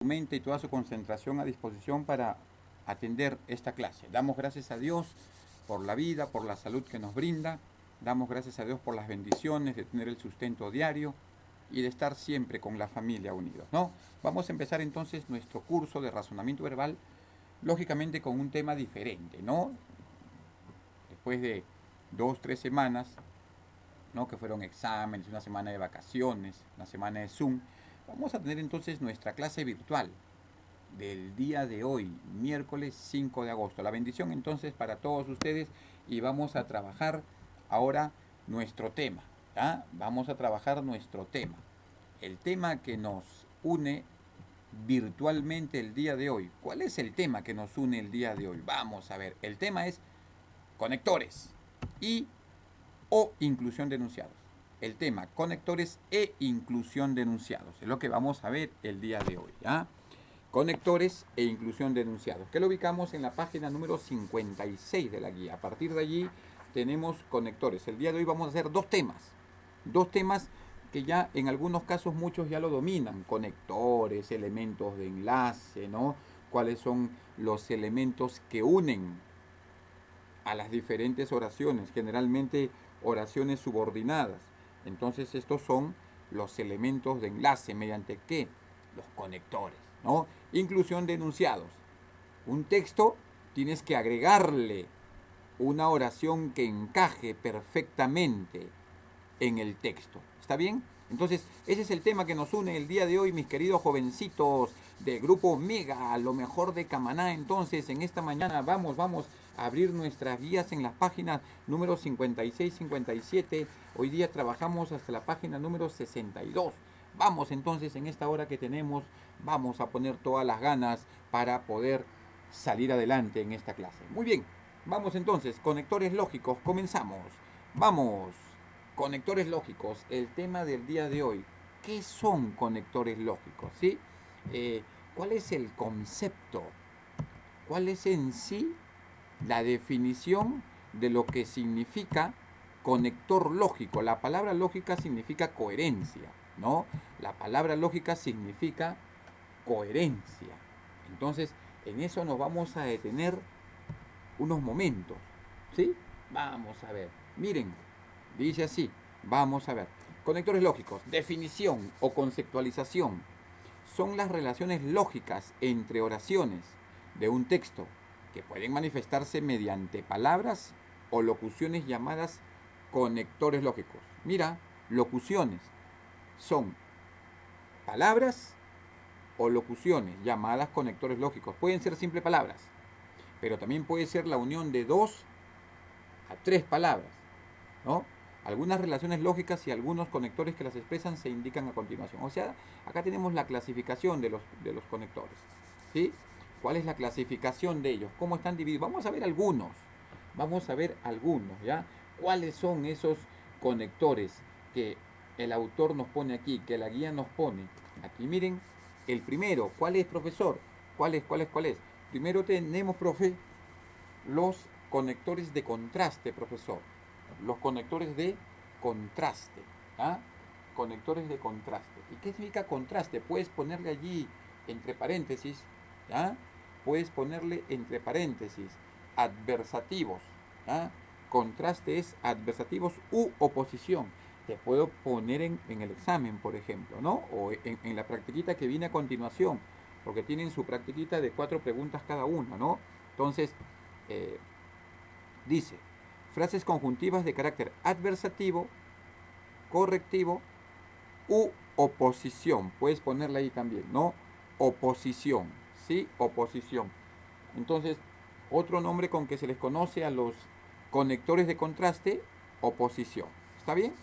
su mente y toda su concentración a disposición para atender esta clase. Damos gracias a Dios por la vida, por la salud que nos brinda. Damos gracias a Dios por las bendiciones de tener el sustento diario y de estar siempre con la familia unidos, ¿no? Vamos a empezar entonces nuestro curso de razonamiento verbal, lógicamente con un tema diferente, ¿no? Después de 2, 3 semanas, ¿no? Que fueron exámenes, una semana de vacaciones, una semana de Zoom, vamos a tener entonces nuestra clase virtual del día de hoy, miércoles 5 de agosto. La bendición entonces para todos ustedes y vamos a trabajar ahora nuestro tema. ¿Ya? Vamos a trabajar nuestro tema. El tema que nos une virtualmente el día de hoy. ¿Cuál es el tema que nos une el día de hoy? Vamos a ver. El tema es conectores y o inclusión de enunciados. El tema conectores e inclusión de enunciados. Es lo que vamos a ver el día de hoy. ¿Ya? Conectores e inclusión de enunciados, que lo ubicamos en la página número 56 de la guía. A partir de allí tenemos conectores. El día de hoy vamos a hacer dos temas que ya en algunos casos muchos ya lo dominan. Conectores, elementos de enlace, ¿no? Cuáles son los elementos que unen a las diferentes oraciones, generalmente oraciones subordinadas. Entonces estos son los elementos de enlace, mediante qué, los conectores, ¿no? Inclusión de enunciados. Un texto tienes que agregarle una oración que encaje perfectamente en el texto. ¿Está bien? Entonces, ese es el tema que nos une el día de hoy, mis queridos jovencitos de Grupo Mega, lo mejor de Camaná. Entonces, en esta mañana vamos a abrir nuestras guías en las páginas número 56, 57. Hoy día trabajamos hasta la página número 62. Vamos entonces, en esta hora que tenemos, vamos a poner todas las ganas para poder salir adelante en esta clase. Muy bien, vamos entonces, conectores lógicos, comenzamos. Vamos. Conectores lógicos, el tema del día de hoy. ¿Qué son conectores lógicos? ¿Sí? ¿Cuál es el concepto? ¿Cuál es en sí la definición de lo que significa conector lógico? La palabra lógica significa coherencia, ¿no? La palabra lógica significa coherencia. Entonces, en eso nos vamos a detener unos momentos, ¿sí? Vamos a ver. Miren. Dice así, vamos a ver. Conectores lógicos, definición o conceptualización. Son las relaciones lógicas entre oraciones de un texto que pueden manifestarse mediante palabras o locuciones llamadas conectores lógicos. Mira, locuciones son palabras o locuciones llamadas conectores lógicos. Pueden ser simples palabras, pero también puede ser la unión de 2 a 3 palabras, ¿no? Algunas relaciones lógicas y algunos conectores que las expresan se indican a continuación. O sea, acá tenemos la clasificación de los conectores, ¿sí? ¿Cuál es la clasificación de ellos? ¿Cómo están divididos? Vamos a ver algunos. Vamos a ver algunos, ¿ya? ¿Cuáles son esos conectores que el autor nos pone aquí, que la guía nos pone? Aquí miren, el primero. ¿Cuál es, profesor? ¿Cuál es? Primero tenemos, profe, los conectores de contraste, profesor. Los conectores de contraste. ¿Ah? Conectores de contraste. ¿Y qué significa contraste? Puedes ponerle allí entre paréntesis, ¿ah? Puedes ponerle entre paréntesis adversativos. ¿Ah? Contraste es adversativos u oposición. Te puedo poner en el examen, por ejemplo, ¿no? O en la practiquita que viene a continuación, porque tienen su practiquita de 4 preguntas cada una, ¿no? Entonces, dice, frases conjuntivas de carácter adversativo, correctivo u oposición. Puedes ponerla ahí también, ¿no? Oposición, ¿sí? Oposición. Entonces, otro nombre con que se les conoce a los conectores de contraste, oposición. ¿Está bien?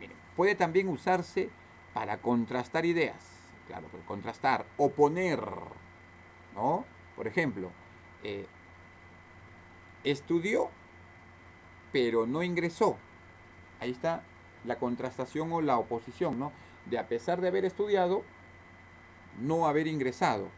Miren, puede también usarse para contrastar ideas. Claro, pues contrastar, oponer, ¿no? Por ejemplo, estudió pero no ingresó. Ahí está la contrastación o la oposición, ¿no? De a pesar de haber estudiado, no haber ingresado.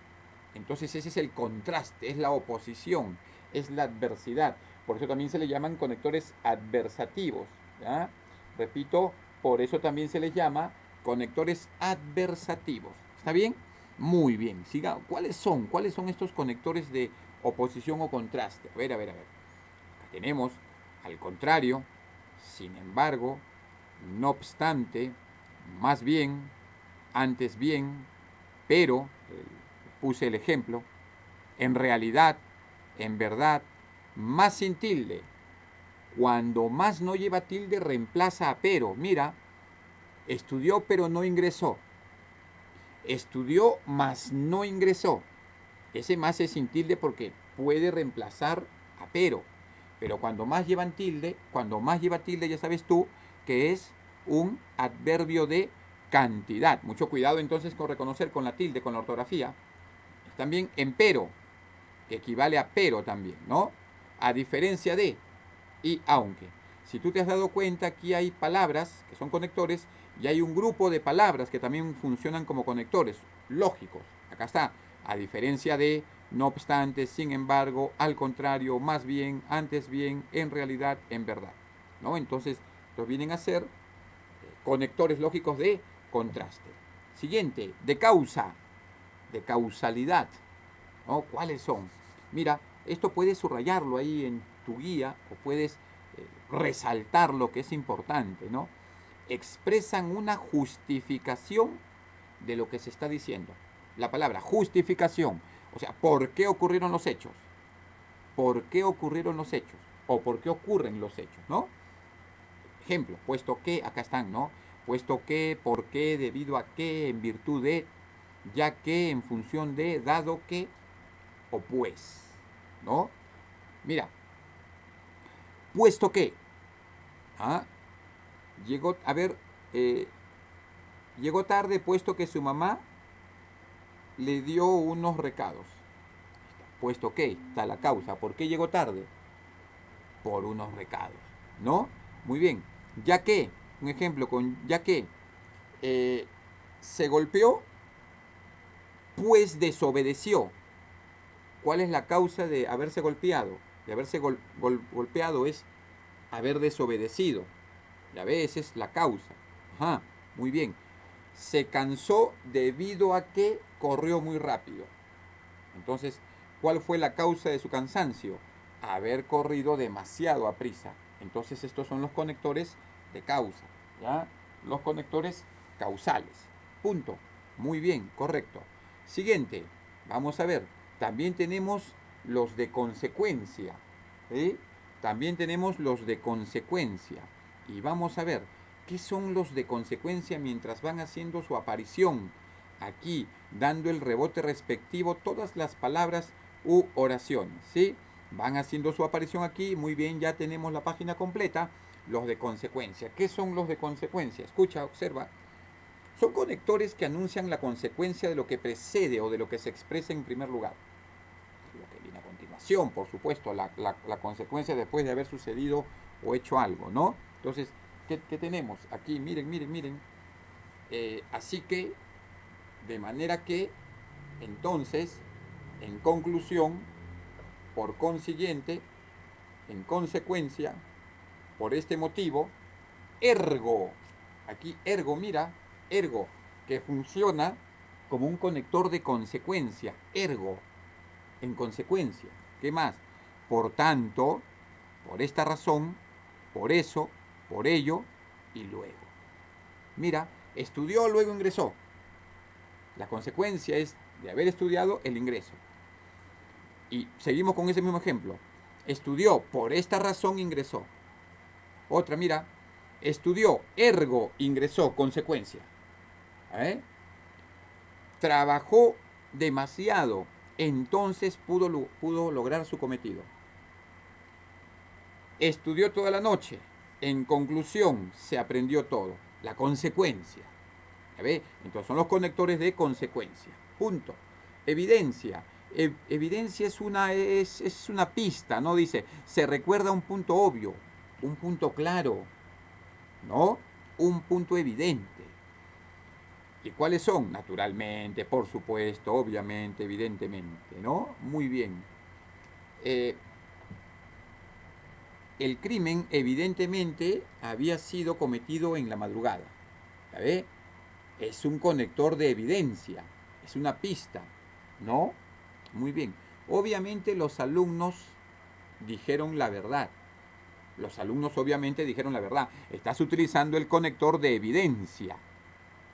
Entonces ese es el contraste, es la oposición, es la adversidad. Por eso también se le llaman conectores adversativos, ¿ya? Repito, por eso también se les llama conectores adversativos. ¿Está bien? Muy bien, siga. ¿Cuáles son? ¿Cuáles son estos conectores de oposición o contraste? A ver, a ver, a ver. Acá tenemos al contrario, sin embargo, no obstante, más bien, antes bien, pero, puse el ejemplo, en realidad, en verdad, más sin tilde. Cuando más no lleva tilde, reemplaza a pero. Mira, estudió pero no ingresó. Estudió más no ingresó. Ese más es sin tilde porque puede reemplazar a pero. Pero cuando más llevan tilde, cuando más lleva tilde, ya sabes tú que es un adverbio de cantidad. Mucho cuidado entonces con reconocer con la tilde, con la ortografía. También empero, que equivale a pero también, ¿no? A diferencia de y aunque. Si tú te has dado cuenta, aquí hay palabras que son conectores y hay un grupo de palabras que también funcionan como conectores lógicos. Acá está, a diferencia de, no obstante, sin embargo, al contrario, más bien, antes bien, en realidad, en verdad, ¿no? Entonces, los vienen a ser conectores lógicos de contraste. Siguiente, de causa, de causalidad, ¿no? ¿Cuáles son? Mira, esto puedes subrayarlo ahí en tu guía o puedes resaltar lo que es importante, ¿no? Expresan una justificación de lo que se está diciendo. La palabra justificación, o sea, ¿por qué ocurrieron los hechos? ¿Por qué ocurrieron los hechos? O ¿por qué ocurren los hechos, no? Ejemplo, puesto que, acá están, ¿no? Puesto que, por qué, debido a qué, en virtud de, ya que, en función de, dado que, o pues, ¿no? Mira, puesto que, ¿ah? Llegó, a ver, llegó tarde puesto que su mamá le dio unos recados. Puesto que, está la causa. ¿Por qué llegó tarde? Por unos recados, ¿no? Muy bien. Ya que, un ejemplo con ya que, se golpeó, pues desobedeció. ¿Cuál es la causa de haberse golpeado? De haberse golpeado es haber desobedecido. Ya ves, esa es la causa. Ajá, muy bien. Se cansó debido a que corrió muy rápido. Entonces, ¿cuál fue la causa de su cansancio? Haber corrido demasiado a prisa. Entonces, estos son los conectores de causa, ¿ya? Los conectores causales. Punto. Muy bien, correcto. Siguiente, vamos a ver. También tenemos los de consecuencia. ¿Sí? También tenemos los de consecuencia. Y vamos a ver, ¿qué son los de consecuencia mientras van haciendo su aparición? Aquí, dando el rebote respectivo, todas las palabras u oraciones, ¿sí? Van haciendo su aparición aquí, muy bien, ya tenemos la página completa. Los de consecuencia. ¿Qué son los de consecuencia? Escucha, observa. Son conectores que anuncian la consecuencia de lo que precede o de lo que se expresa en primer lugar. Lo que viene a continuación, por supuesto, la consecuencia después de haber sucedido o hecho algo, ¿no? Entonces, ¿qué tenemos? Aquí, miren, miren, miren. Así que, de manera que, entonces, en conclusión, por consiguiente, en consecuencia, por este motivo, ergo, aquí ergo, mira, ergo, que funciona como un conector de consecuencia, ergo, en consecuencia. ¿Qué más? Por tanto, por esta razón, por eso, por ello y luego. Mira, estudió, luego ingresó. La consecuencia es de haber estudiado el ingreso. Y seguimos con ese mismo ejemplo. Estudió, por esta razón ingresó. Otra, mira, estudió, ergo ingresó, consecuencia. Trabajó demasiado, entonces pudo lograr su cometido. Estudió toda la noche, en conclusión, se aprendió todo. La consecuencia. ¿Ya ve? Entonces son los conectores de consecuencia. Punto. Evidencia. Evidencia es una pista, ¿no? Dice, se recuerda un punto obvio, un punto claro, ¿no? Un punto evidente. ¿Y cuáles son? Naturalmente, por supuesto, obviamente, evidentemente, ¿no? Muy bien. El crimen, evidentemente, había sido cometido en la madrugada. ¿Ya ve? Es un conector de evidencia. es una pista, ¿no? Muy bien. Obviamente los alumnos dijeron la verdad. Los alumnos obviamente dijeron la verdad. Estás utilizando el conector de evidencia.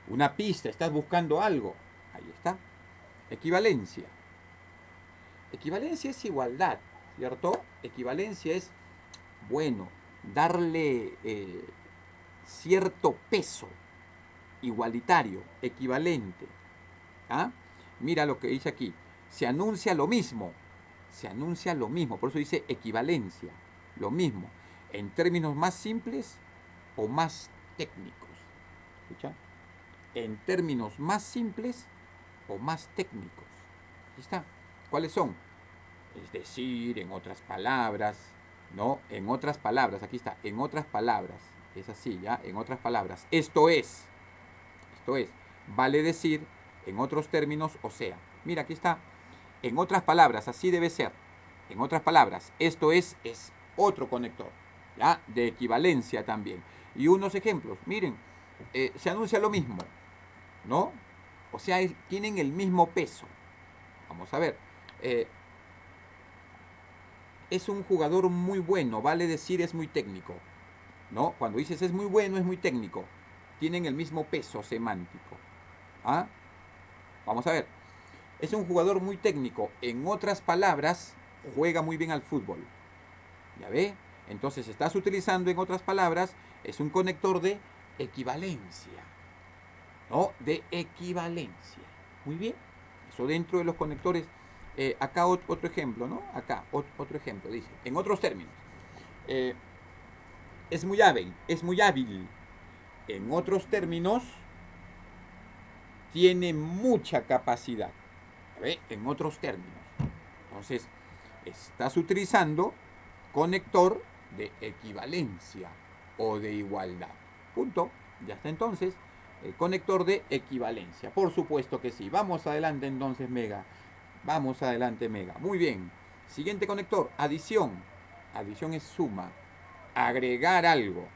Una pista, estás buscando algo. Ahí está. Equivalencia. Equivalencia es igualdad, ¿cierto? Equivalencia es, bueno, darle cierto peso igualitario, equivalente. ¿Ah? Mira lo que dice aquí. Se anuncia lo mismo. Se anuncia lo mismo. Por eso dice equivalencia. Lo mismo. En términos más simples o más técnicos. ¿Escucha? En términos más simples o más técnicos. Aquí está. ¿Cuáles son? Es decir, en otras palabras, ¿no? En otras palabras, aquí está, en otras palabras. Es así, ¿ya? En otras palabras. Esto es, vale decir, en otros términos, o sea. Mira, aquí está. En otras palabras, así debe ser. En otras palabras, esto es otro conector, ¿ya? De equivalencia también. Y unos ejemplos, miren, se anuncia lo mismo, ¿no? O sea, tienen el mismo peso. Vamos a ver. Es un jugador muy bueno, vale decir es muy técnico, ¿no? Cuando dices es muy bueno, es muy técnico. Tienen el mismo peso semántico. ¿Ah? Vamos a ver. Es un jugador muy técnico. En otras palabras, juega muy bien al fútbol. ¿Ya ve? Entonces estás utilizando, en otras palabras, es un conector de equivalencia. ¿No? De equivalencia. Muy bien. Eso dentro de los conectores. Acá otro ejemplo, ¿no? Acá otro ejemplo. Dice, en otros términos. Es muy hábil. Es muy hábil. En otros términos, tiene mucha capacidad. ¿Ve? En otros términos. Entonces, estás utilizando conector de equivalencia o de igualdad. Punto. Ya está entonces. El conector de equivalencia. Por supuesto que sí. Vamos adelante entonces, Mega. Vamos adelante, Mega. Muy bien. Siguiente conector. Adición. Adición es suma. Agregar algo.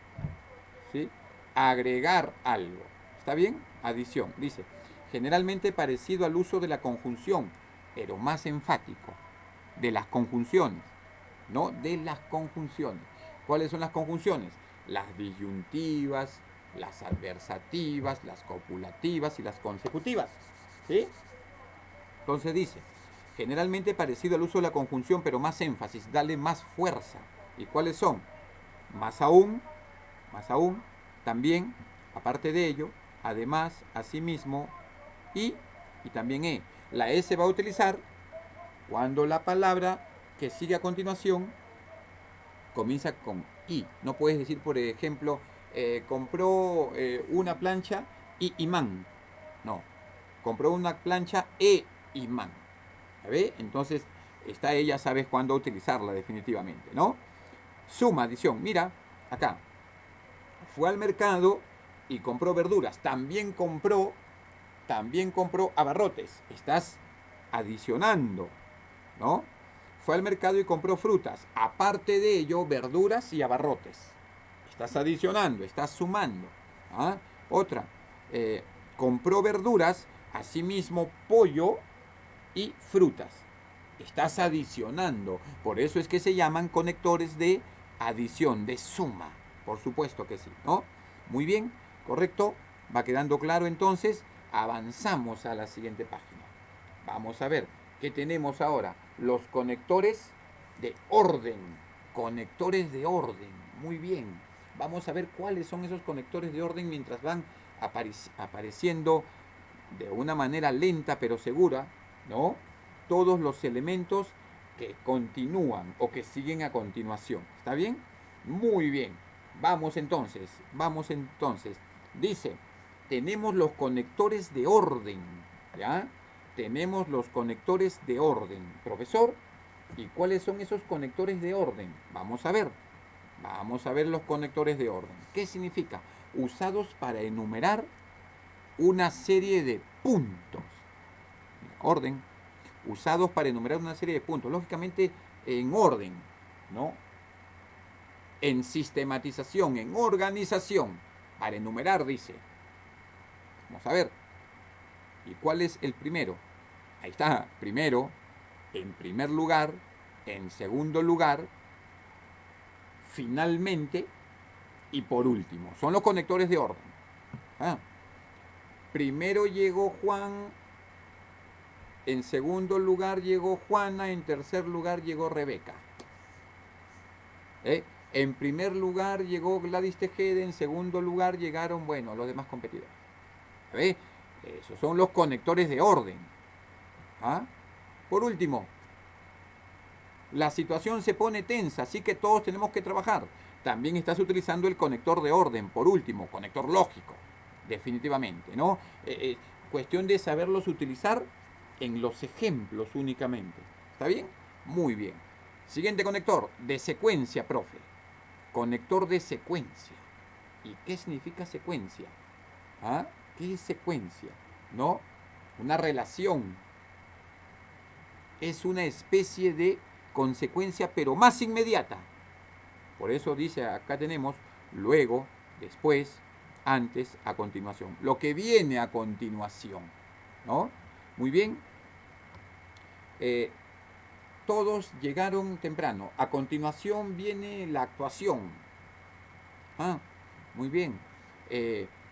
¿Sí? Agregar algo. ¿Está bien? Adición. Dice, generalmente parecido al uso de la conjunción, pero más enfático. De las conjunciones. ¿No? De las conjunciones. ¿Cuáles son las conjunciones? Las disyuntivas, las adversativas, las copulativas y las consecutivas. ¿Sí? Entonces dice, generalmente parecido al uso de la conjunción, pero más énfasis, dale más fuerza. ¿Y cuáles son? Más aún, también, aparte de ello, además, asimismo, y también La E se va a utilizar cuando la palabra que sigue a continuación comienza con I. No puedes decir, por ejemplo, compró una plancha y imán. No, compró una plancha e imán. ¿Ve? Entonces, está ella, sabes cuándo utilizarla definitivamente, ¿no? Suma, adición. Mira, acá. Fue al mercado y compró verduras. También compró abarrotes. Estás adicionando, ¿no? Fue al mercado y compró frutas. Aparte de ello, verduras y abarrotes. Estás adicionando, estás sumando. ¿Ah? Otra. Compró verduras, asimismo pollo y frutas. Estás adicionando. Por eso es que se llaman conectores de adición, de suma. Por supuesto que sí, ¿no? Muy bien, correcto. Va quedando claro entonces. Avanzamos a la siguiente página. Vamos a ver qué tenemos ahora. Los conectores de orden. Conectores de orden. Muy bien. Vamos a ver cuáles son esos conectores de orden mientras van apareciendo de una manera lenta pero segura, ¿no? Todos los elementos que continúan o que siguen a continuación. ¿Está bien? Muy bien. Vamos entonces. Dice, tenemos los conectores de orden. ¿Ya? Tenemos los conectores de orden. Profesor, ¿y cuáles son esos conectores de orden? Vamos a ver. Vamos a ver los conectores de orden. ¿Qué significa? Usados para enumerar una serie de puntos. Orden. Usados para enumerar una serie de puntos. Lógicamente en orden, ¿no? En sistematización, en organización. Para enumerar, dice. Vamos a ver. ¿Y cuál es el primero? Ahí está, primero, en primer lugar, en segundo lugar, finalmente y por último. Son los conectores de orden. Ah. Primero llegó Juan, en segundo lugar llegó Juana, en tercer lugar llegó Rebeca. En primer lugar llegó Gladys Tejeda, en segundo lugar llegaron, bueno, los demás competidores. Esos son los conectores de orden. ¿Ah? Por último, la situación se pone tensa, así que todos tenemos que trabajar. También estás utilizando el conector de orden, por último, conector lógico, definitivamente, ¿no? Cuestión de saberlos utilizar en los ejemplos únicamente. ¿Está bien? Muy bien. Siguiente conector, de secuencia, profe. Conector de secuencia. ¿Y qué significa secuencia? ¿Ah? ¿Qué es secuencia? ¿No? Una relación. Es una especie de consecuencia, pero más inmediata. Por eso dice, acá tenemos luego, después, antes, a continuación. Lo que viene a continuación, ¿no? Muy bien. Todos llegaron temprano. A continuación viene la actuación. Ah, muy bien.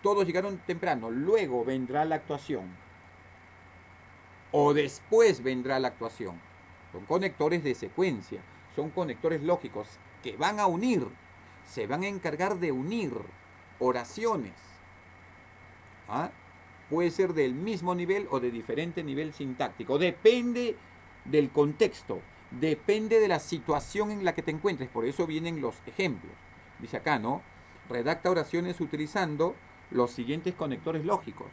Todos llegaron temprano. Luego vendrá la actuación. O después vendrá la actuación. Son conectores de secuencia. Son conectores lógicos que van a unir. Se van a encargar de unir oraciones. ¿Ah? Puede ser del mismo nivel o de diferente nivel sintáctico. Depende del contexto. Depende de la situación en la que te encuentres. Por eso vienen los ejemplos. Dice acá, ¿no? Redacta oraciones utilizando los siguientes conectores lógicos.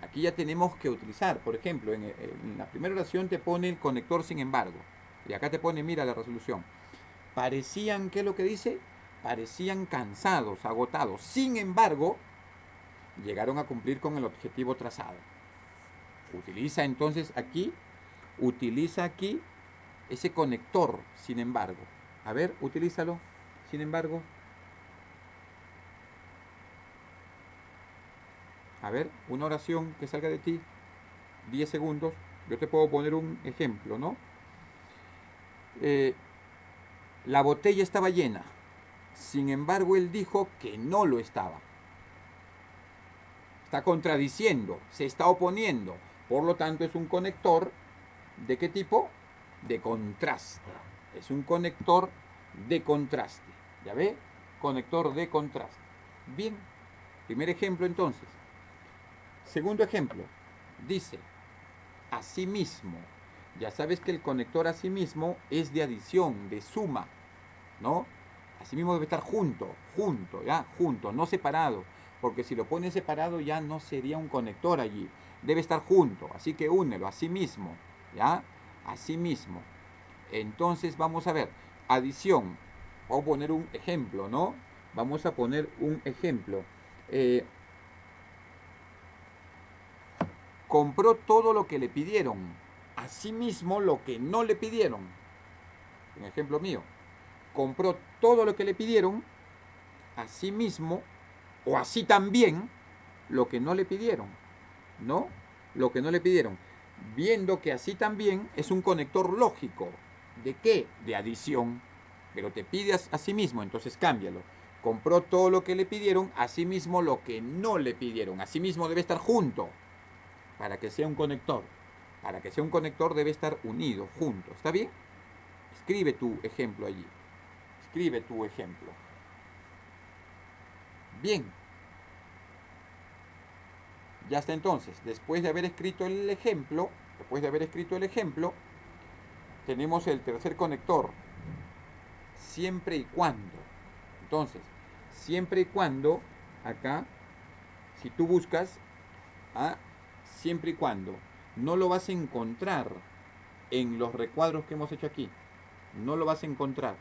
Aquí ya tenemos que utilizar, por ejemplo, en la primera oración te pone el conector sin embargo. Y acá te pone, mira la resolución. Parecían, ¿qué es lo que dice? Parecían cansados, agotados. Sin embargo, llegaron a cumplir con el objetivo trazado. Utiliza entonces aquí, ese conector, sin embargo. A ver, utilízalo, sin embargo. A ver, una oración que salga de ti, 10 segundos. Yo te puedo poner un ejemplo, ¿no? La botella estaba llena. Sin embargo, él dijo que no lo estaba. Está contradiciendo, se está oponiendo. Por lo tanto, es un conector ¿de qué tipo? De contraste. Es un conector de contraste. ¿Ya ve? Conector de contraste. Bien. Primer ejemplo entonces. Segundo ejemplo. Dice, asimismo. Ya sabes que el conector asimismo es de adición, de suma, ¿no? Asimismo debe estar junto, ¿ya? Junto, no separado. Porque si lo pones separado ya no sería un conector allí. Debe estar junto, así que únelo, asimismo, ¿ya? Asimismo. Entonces vamos a ver, adición. Vamos a poner un ejemplo, ¿no? Vamos a poner un ejemplo. Compró todo lo que le pidieron. Asimismo lo que no le pidieron. Un ejemplo mío. Compró todo lo que le pidieron. Asimismo, o así también, lo que no le pidieron. ¿No? Lo que no le pidieron. Viendo que así también es un conector lógico. ¿De qué? De adición. Pero te pides a sí mismo, entonces cámbialo. Compró todo lo que le pidieron, así mismo lo que no le pidieron. Así mismo debe estar junto para que sea un conector. Para que sea un conector debe estar unido, junto. ¿Está bien? Escribe tu ejemplo allí. Escribe tu ejemplo. Bien. Ya está entonces. Después de haber escrito el ejemplo, tenemos el tercer conector. Siempre y cuando. Entonces, siempre y cuando, acá, si tú buscas, siempre y cuando, no lo vas a encontrar en los recuadros que hemos hecho aquí. No lo vas a encontrar.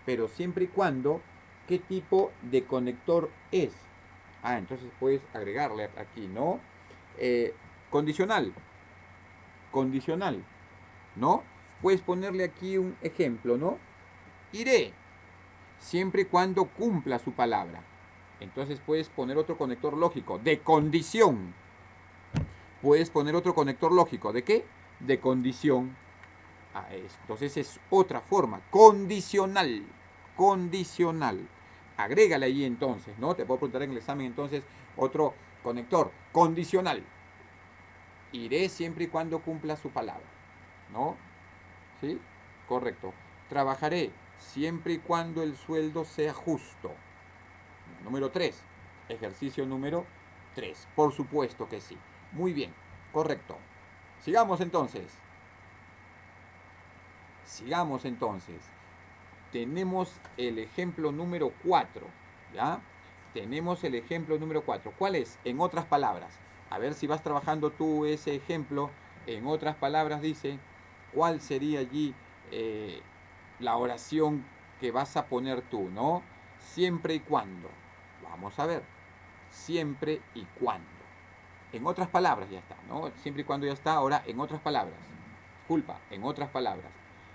Pero siempre y cuando, ¿qué tipo de conector es? Entonces puedes agregarle aquí, ¿no? Condicional. Condicional, ¿no? Puedes ponerle aquí un ejemplo, ¿no? Iré, siempre y cuando cumpla su palabra. Entonces puedes poner otro conector lógico, de condición. puedes poner otro conector lógico. ¿De qué? De condición a esto. Entonces es otra forma. Condicional. Condicional. Agrégale ahí entonces, ¿no? Te puedo preguntar en el examen entonces otro conector. Condicional. Iré siempre y cuando cumpla su palabra, ¿no? ¿Sí? Correcto. Trabajaré siempre y cuando el sueldo sea justo. Número 3. Ejercicio número 3. Por supuesto que sí. Muy bien. Correcto. Sigamos entonces. Sigamos entonces. Tenemos el ejemplo número 4. ¿Ya? Tenemos el ejemplo número 4. ¿Cuál es? En otras palabras. A ver si vas trabajando tú ese ejemplo. En otras palabras dice, ¿cuál sería allí la oración que vas a poner tú, ¿no? Siempre y cuando. Vamos a ver. Siempre y cuando. En otras palabras ya está, ¿no? Siempre y cuando ya está. Ahora, en otras palabras. Disculpa, en otras palabras.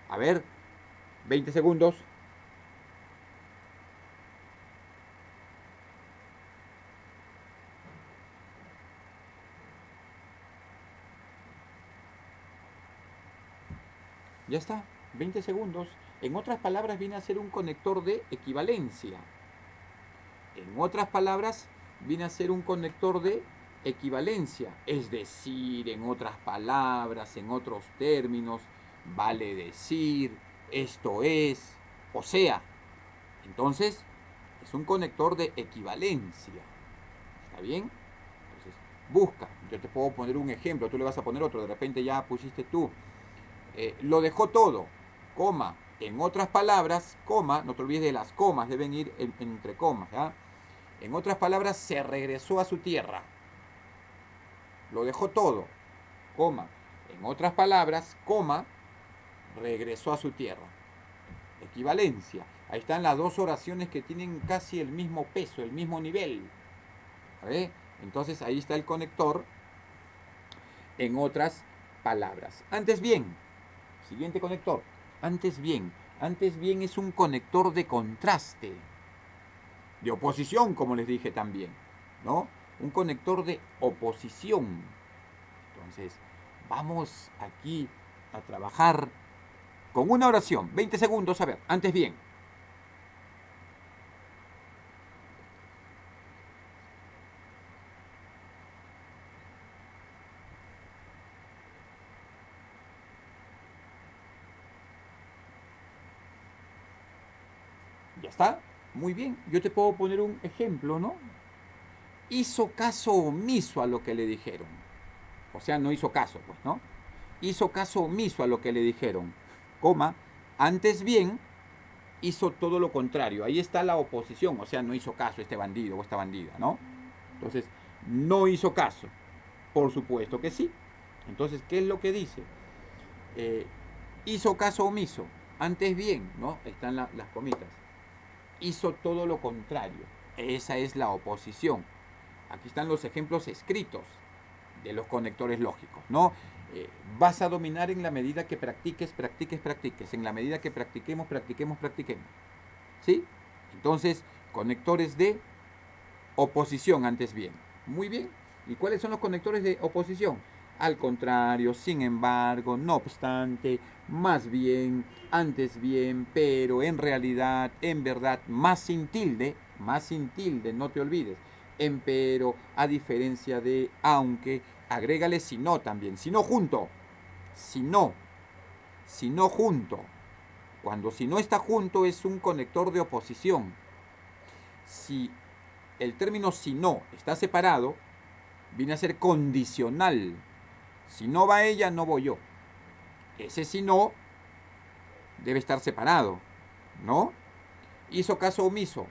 A ver, 20 segundos. Ya está, 20 segundos. En otras palabras, viene a ser un conector de equivalencia. En otras palabras, viene a ser un conector de equivalencia. Es decir, en otras palabras, en otros términos, vale decir, esto es, o sea. Entonces, es un conector de equivalencia. ¿Está bien? Entonces, busca. Yo te puedo poner un ejemplo, tú le vas a poner otro. De repente ya pusiste tú. Lo dejó todo, coma. En otras palabras, coma, no te olvides de las comas, deben ir entre comas, ¿ya? En otras palabras, se regresó a su tierra. Lo dejó todo, coma. En otras palabras, coma, regresó a su tierra. Equivalencia. Ahí están las dos oraciones que tienen casi el mismo peso, el mismo nivel. ¿Ve? Entonces ahí está el conector. En otras palabras. Antes bien, siguiente conector. Antes bien es un conector de contraste. De oposición, como les dije también, ¿no? Un conector de oposición. Entonces, vamos aquí a trabajar con una oración. 20 segundos, a ver, antes bien. Ya está, muy bien. Yo te puedo poner un ejemplo, ¿no? Hizo caso omiso a lo que le dijeron. O sea, no hizo caso, pues, ¿no? Hizo caso omiso a lo que le dijeron, coma, antes bien hizo todo lo contrario. Ahí está la oposición, o sea, no hizo caso este bandido o esta bandida, ¿no? Entonces, no hizo caso. Por supuesto que sí. Entonces, ¿qué es lo que dice? Hizo caso omiso, antes bien, ¿no? Están las comitas. Hizo todo lo contrario. Esa es la oposición. Aquí están los ejemplos escritos de los conectores lógicos, ¿no? Vas a dominar en la medida que practiques. En la medida que practiquemos. ¿Sí? Entonces, conectores de oposición antes bien. Muy bien. ¿Y cuáles son los conectores de oposición? Al contrario, sin embargo, no obstante, más bien, antes bien, pero, en realidad, en verdad, más sin tilde, no te olvides. Empero, a diferencia de, aunque, agrégale si no también, si no junto, si no junto. Cuando si no está junto es un conector de oposición. Si el término si no está separado, viene a ser condicional. Si no va ella, no voy yo. Ese si no debe estar separado, ¿no? Hizo caso omiso,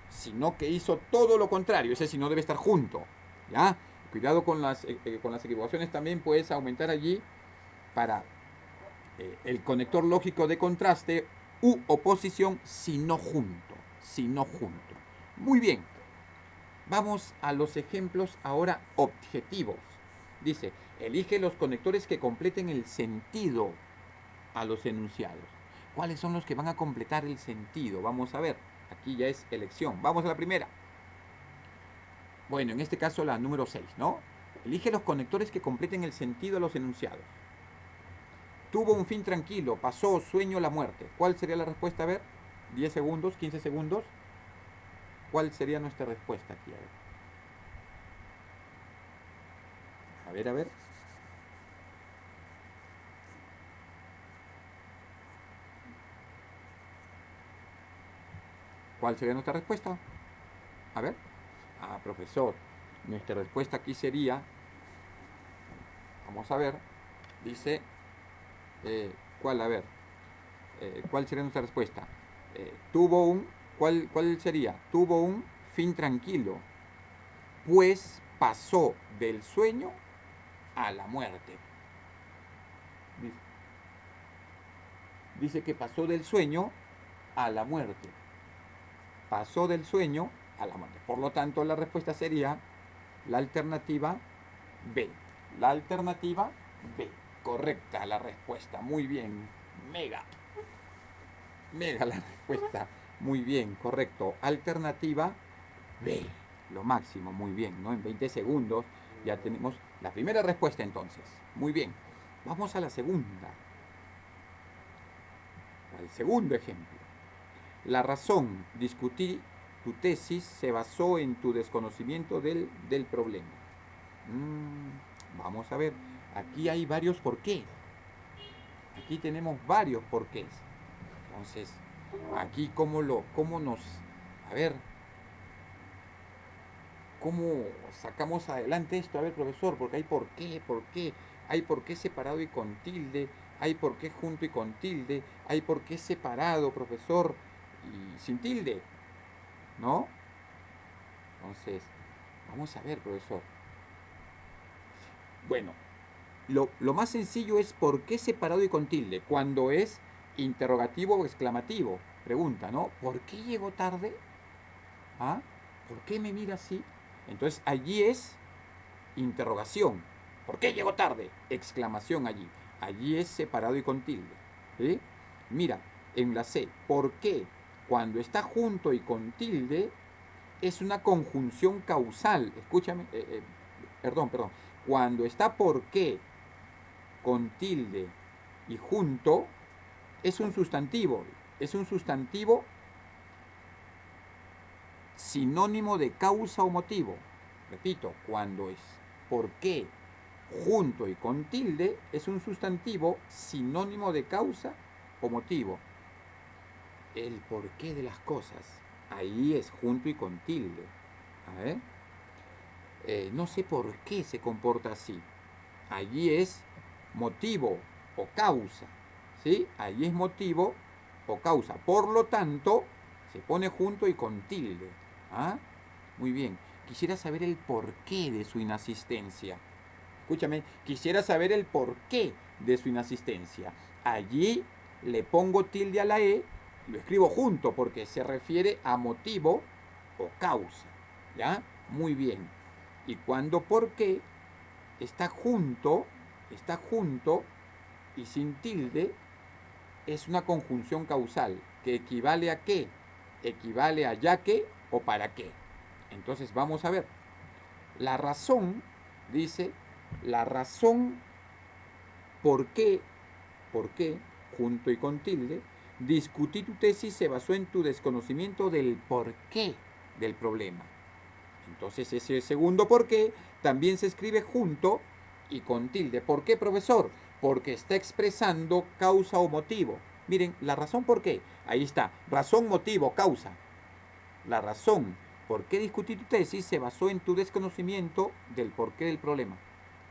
sino que hizo todo lo contrario. Ese si no debe estar junto, ¿ya? Cuidado con las equivocaciones también, puedes aumentar allí para el conector lógico de contraste u oposición, si no junto. Muy bien. Vamos a los ejemplos ahora objetivos. Dice, elige los conectores que completen el sentido a los enunciados. ¿Cuáles son los que van a completar el sentido? Vamos a ver. Aquí ya es elección. Vamos a la primera. Bueno, en este caso la número 6, ¿no? Elige los conectores que completen el sentido de los enunciados. Tuvo un fin tranquilo, pasó, sueño, la muerte. ¿Cuál sería la respuesta? A ver, 10 segundos, 15 segundos. ¿Cuál sería nuestra respuesta aquí? A ver, a ver. ¿Cuál sería nuestra respuesta? A ver. Ah, profesor, nuestra respuesta aquí sería, vamos a ver, dice, ¿cuál? A ver, ¿cuál sería nuestra respuesta? ¿Cuál sería? Tuvo un fin tranquilo, pues pasó del sueño a la muerte. Dice que pasó del sueño a la muerte. Pasó del sueño a la muerte. Por lo tanto, la respuesta sería la alternativa B. La alternativa B. Correcta la respuesta. Muy bien. Mega. Mega la respuesta. Muy bien, correcto. Alternativa B. Lo máximo, muy bien, ¿no? En 20 segundos ya tenemos la primera respuesta entonces. Muy bien. Vamos a la segunda. Al segundo ejemplo. La razón, discutí tu tesis, se basó en tu desconocimiento del problema. Vamos a ver, aquí hay varios porqués. Aquí tenemos varios porqués. Entonces, aquí cómo nos, a ver, cómo sacamos adelante esto, a ver, profesor, porque hay por qué, hay por qué separado y con tilde, hay por qué junto y con tilde, hay por qué separado, profesor, y sin tilde, ¿no? Entonces, vamos a ver, profesor. Bueno, lo más sencillo es por qué separado y con tilde, cuando es interrogativo o exclamativo. Pregunta, ¿no? ¿Por qué llegó tarde? ¿Ah? ¿Por qué me mira así? Entonces allí es interrogación. ¿Por qué llegó tarde? Exclamación allí. Allí es separado y con tilde. ¿Sí? Mira, en la C, ¿por qué? Cuando está junto y con tilde es una conjunción causal. Escúchame, perdón. Cuando está por qué con tilde y junto es un sustantivo. Es un sustantivo sinónimo de causa o motivo. Repito, cuando es por qué junto y con tilde es un sustantivo sinónimo de causa o motivo. El porqué de las cosas, ahí es junto y con tilde. A ver. No sé por qué se comporta así. Allí es motivo o causa. ¿Sí? Allí es motivo o causa. Por lo tanto, se pone junto y con tilde. ¿Ah? Muy bien. Quisiera saber el porqué de su inasistencia. Escúchame, quisiera saber el porqué de su inasistencia. Allí le pongo tilde a la E y lo escribo junto porque se refiere a motivo o causa. ¿Ya? Muy bien. Y cuando por qué está junto y sin tilde, es una conjunción causal que equivale a qué? Equivale a ya que o para qué. Entonces vamos a ver. La razón, dice, la razón por qué, junto y con tilde, discutí tu tesis se basó en tu desconocimiento del porqué del problema. Entonces ese segundo porqué también se escribe junto y con tilde. ¿Por qué, profesor? Porque está expresando causa o motivo. Miren, la razón por qué. Ahí está. Razón, motivo, causa. La razón por qué discutí tu tesis se basó en tu desconocimiento del porqué del problema.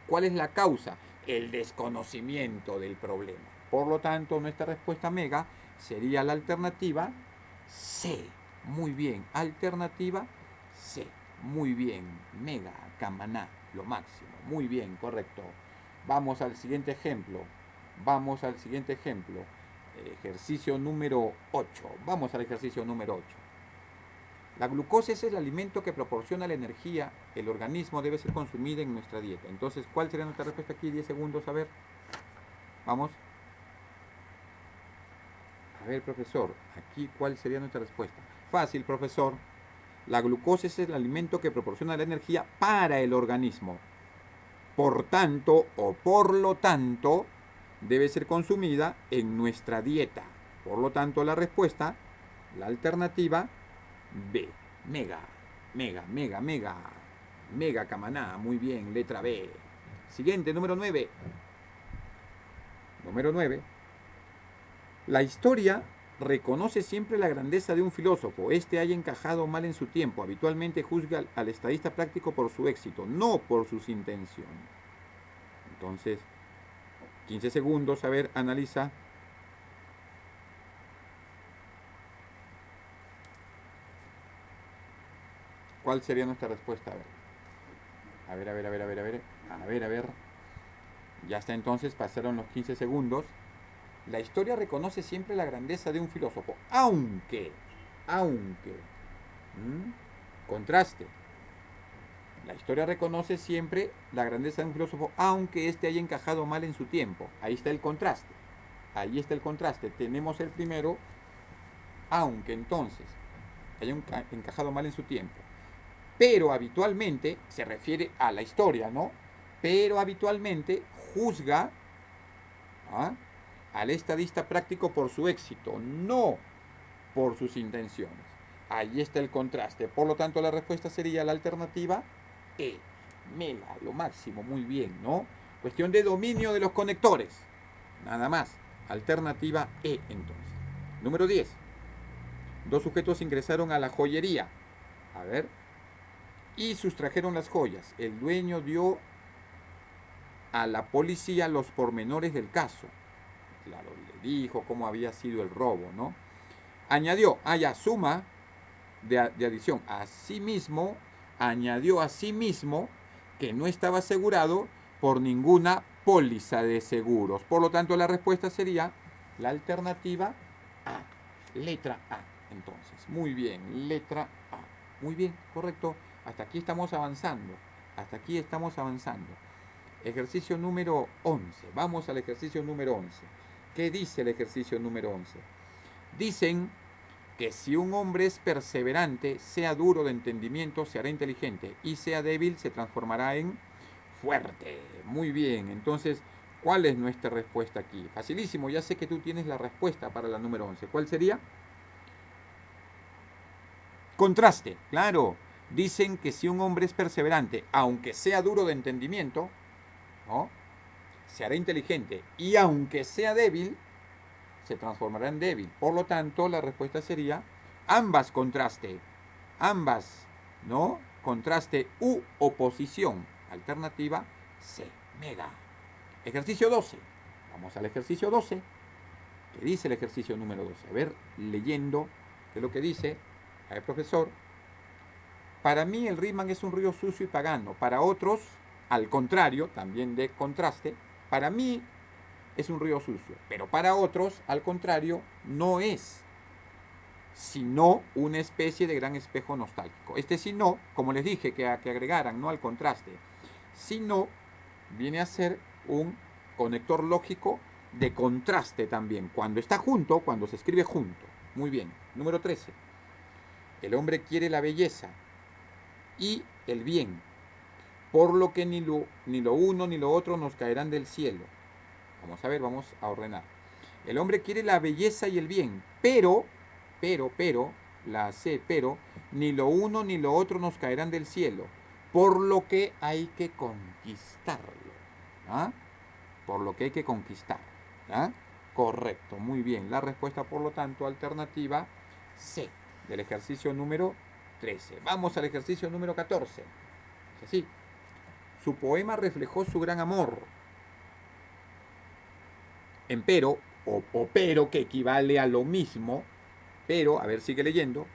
¿Cuál es la causa? El desconocimiento del problema. Por lo tanto, nuestra respuesta mega sería la alternativa C. Muy bien. Alternativa C. Muy bien. Mega, camaná, lo máximo. Muy bien, correcto. Vamos al siguiente ejemplo. Ejercicio número 8. Vamos al ejercicio número 8. La glucosa es el alimento que proporciona la energía. El organismo debe ser consumido en nuestra dieta. Entonces, ¿cuál sería nuestra respuesta aquí? 10 segundos, a ver. Vamos. A ver, profesor, aquí, ¿cuál sería nuestra respuesta? Fácil, profesor. La glucosa es el alimento que proporciona la energía para el organismo. Por tanto o por lo tanto debe ser consumida en nuestra dieta. Por lo tanto, la respuesta, la alternativa B. Mega, mega, mega, mega. Mega camaná, muy bien, letra B. Siguiente, número 9. Número 9. La historia reconoce siempre la grandeza de un filósofo. Este haya encajado mal en su tiempo. Habitualmente juzga al estadista práctico por su éxito, no por sus intenciones. Entonces, 15 segundos, a ver, analiza. ¿Cuál sería nuestra respuesta? A ver. A ver. Ya está, entonces, pasaron los 15 segundos. La historia reconoce siempre la grandeza de un filósofo, aunque, contraste. La historia reconoce siempre la grandeza de un filósofo, aunque éste haya encajado mal en su tiempo. Ahí está el contraste. Tenemos el primero, aunque entonces haya encajado mal en su tiempo. Pero habitualmente, se refiere a la historia, ¿no? Pero habitualmente juzga al estadista práctico por su éxito, no por sus intenciones. Ahí está el contraste. Por lo tanto, la respuesta sería la alternativa E. Mega, lo máximo, muy bien, ¿no? Cuestión de dominio de los conectores. Nada más. Alternativa E, entonces. Número 10. Dos sujetos ingresaron a la joyería. A ver. Y sustrajeron las joyas. El dueño dio a la policía los pormenores del caso. Claro, le dijo cómo había sido el robo, ¿no? Añadió, suma de adición. Asimismo, añadió asimismo que no estaba asegurado por ninguna póliza de seguros. Por lo tanto, la respuesta sería la alternativa A. Letra A, entonces. Muy bien, letra A. Muy bien, correcto. Hasta aquí estamos avanzando. Ejercicio número 11. Vamos al ejercicio número 11. ¿Qué dice el ejercicio número 11? Dicen que si un hombre es perseverante, sea duro de entendimiento, se hará inteligente, y sea débil, se transformará en fuerte. Muy bien, entonces, ¿cuál es nuestra respuesta aquí? Facilísimo, ya sé que tú tienes la respuesta para la número 11. ¿Cuál sería? Contraste, claro. Dicen que si un hombre es perseverante, aunque sea duro de entendimiento, ¿no?, se hará inteligente, y aunque sea débil, se transformará en débil. Por lo tanto, la respuesta sería ambas contraste. Ambas, ¿no? Contraste u oposición. Alternativa C. Mega. Ejercicio 12. Vamos al ejercicio 12. ¿Qué dice el ejercicio número 12? A ver, leyendo, ¿qué es lo que dice? A ver, profesor. Para mí el Riemann es un río sucio y pagano. Para otros, al contrario, también de contraste, para mí es un río sucio. Pero para otros, al contrario, no es, sino una especie de gran espejo nostálgico. Este sino, como les dije, que agregaran, no al contraste, sino viene a ser un conector lógico de contraste también. Cuando está junto, cuando se escribe junto. Muy bien. Número 13. El hombre quiere la belleza y el bien, por lo que ni lo uno ni lo otro nos caerán del cielo. Vamos a ver, vamos a ordenar. El hombre quiere la belleza y el bien, pero, la C, pero, ni lo uno ni lo otro nos caerán del cielo, por lo que hay que conquistarlo. Por lo que hay que conquistar. Correcto, muy bien. La respuesta, por lo tanto, alternativa C, del ejercicio número 13. Vamos al ejercicio número 14. Es así. Su poema reflejó su gran amor. Empero, o pero, que equivale a lo mismo, pero, a ver, sigue leyendo,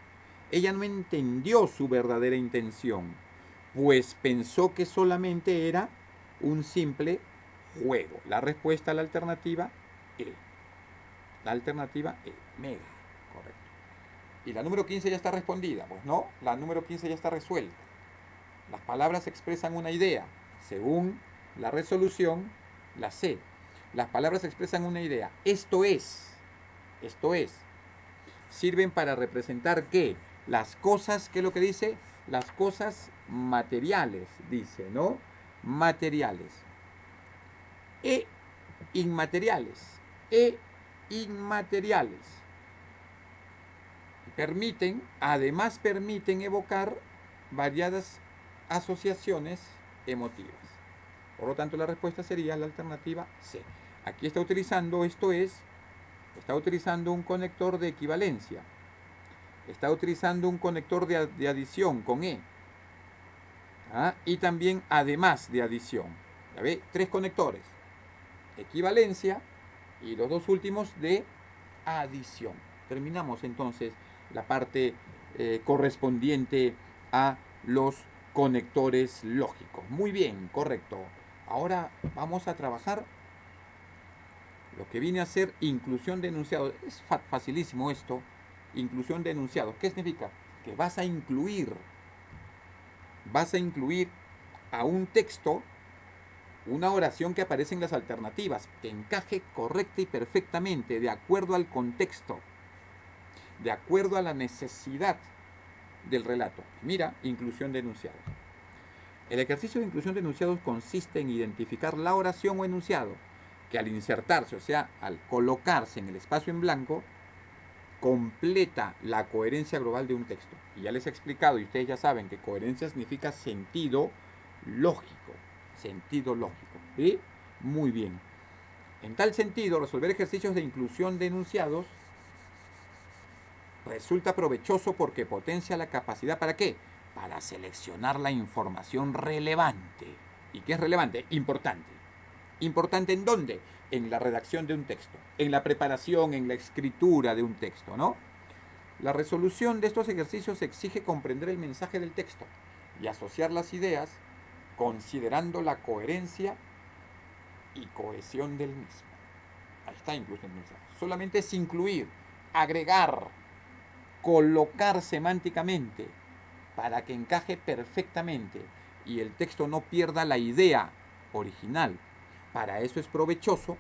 ella no entendió su verdadera intención, pues pensó que solamente era un simple juego. La respuesta a la alternativa E. La alternativa E. Mega. Correcto. Y la número 15 ya está respondida, pues no, la número 15 ya está resuelta. Las palabras expresan una idea. Según la resolución, la C. Las palabras expresan una idea. Esto es, sirven para representar ¿qué? Las cosas, ¿qué es lo que dice? Las cosas materiales, dice, ¿no? materiales e inmateriales. E inmateriales. Además permiten evocar variadas asociaciones emotivas. Por lo tanto, la respuesta sería la alternativa C. Aquí está utilizando un conector de equivalencia. Está utilizando un conector de adición con E. Y también además de adición. ¿Ya ve? 3 conectores. Equivalencia y los dos últimos de adición. Terminamos entonces la parte correspondiente a los conectores lógicos. Muy bien, correcto. Ahora vamos a trabajar lo que viene a ser inclusión de enunciados. Es facilísimo esto. Inclusión de enunciados. ¿Qué significa? Que vas a incluir a un texto una oración que aparece en las alternativas, que encaje correcta y perfectamente de acuerdo al contexto, de acuerdo a la necesidad del relato. Mira, inclusión de enunciados. El ejercicio de inclusión de enunciados consiste en identificar la oración o enunciado que al insertarse, o sea, al colocarse en el espacio en blanco, completa la coherencia global de un texto. Y ya les he explicado, y ustedes ya saben, que coherencia significa sentido lógico. Sentido lógico. ¿Sí? Muy bien. En tal sentido, resolver ejercicios de inclusión de enunciados resulta provechoso porque potencia la capacidad, ¿para qué? Para seleccionar la información relevante. ¿Y qué es relevante? Importante. ¿Importante en dónde? En la redacción de un texto, en la preparación, en la escritura de un texto, ¿no? La resolución de estos ejercicios exige comprender el mensaje del texto y asociar las ideas considerando la coherencia y cohesión del mismo. Ahí está incluso el mensaje. Solamente es incluir, agregar, colocar semánticamente para que encaje perfectamente y el texto no pierda la idea original. Para eso es provechoso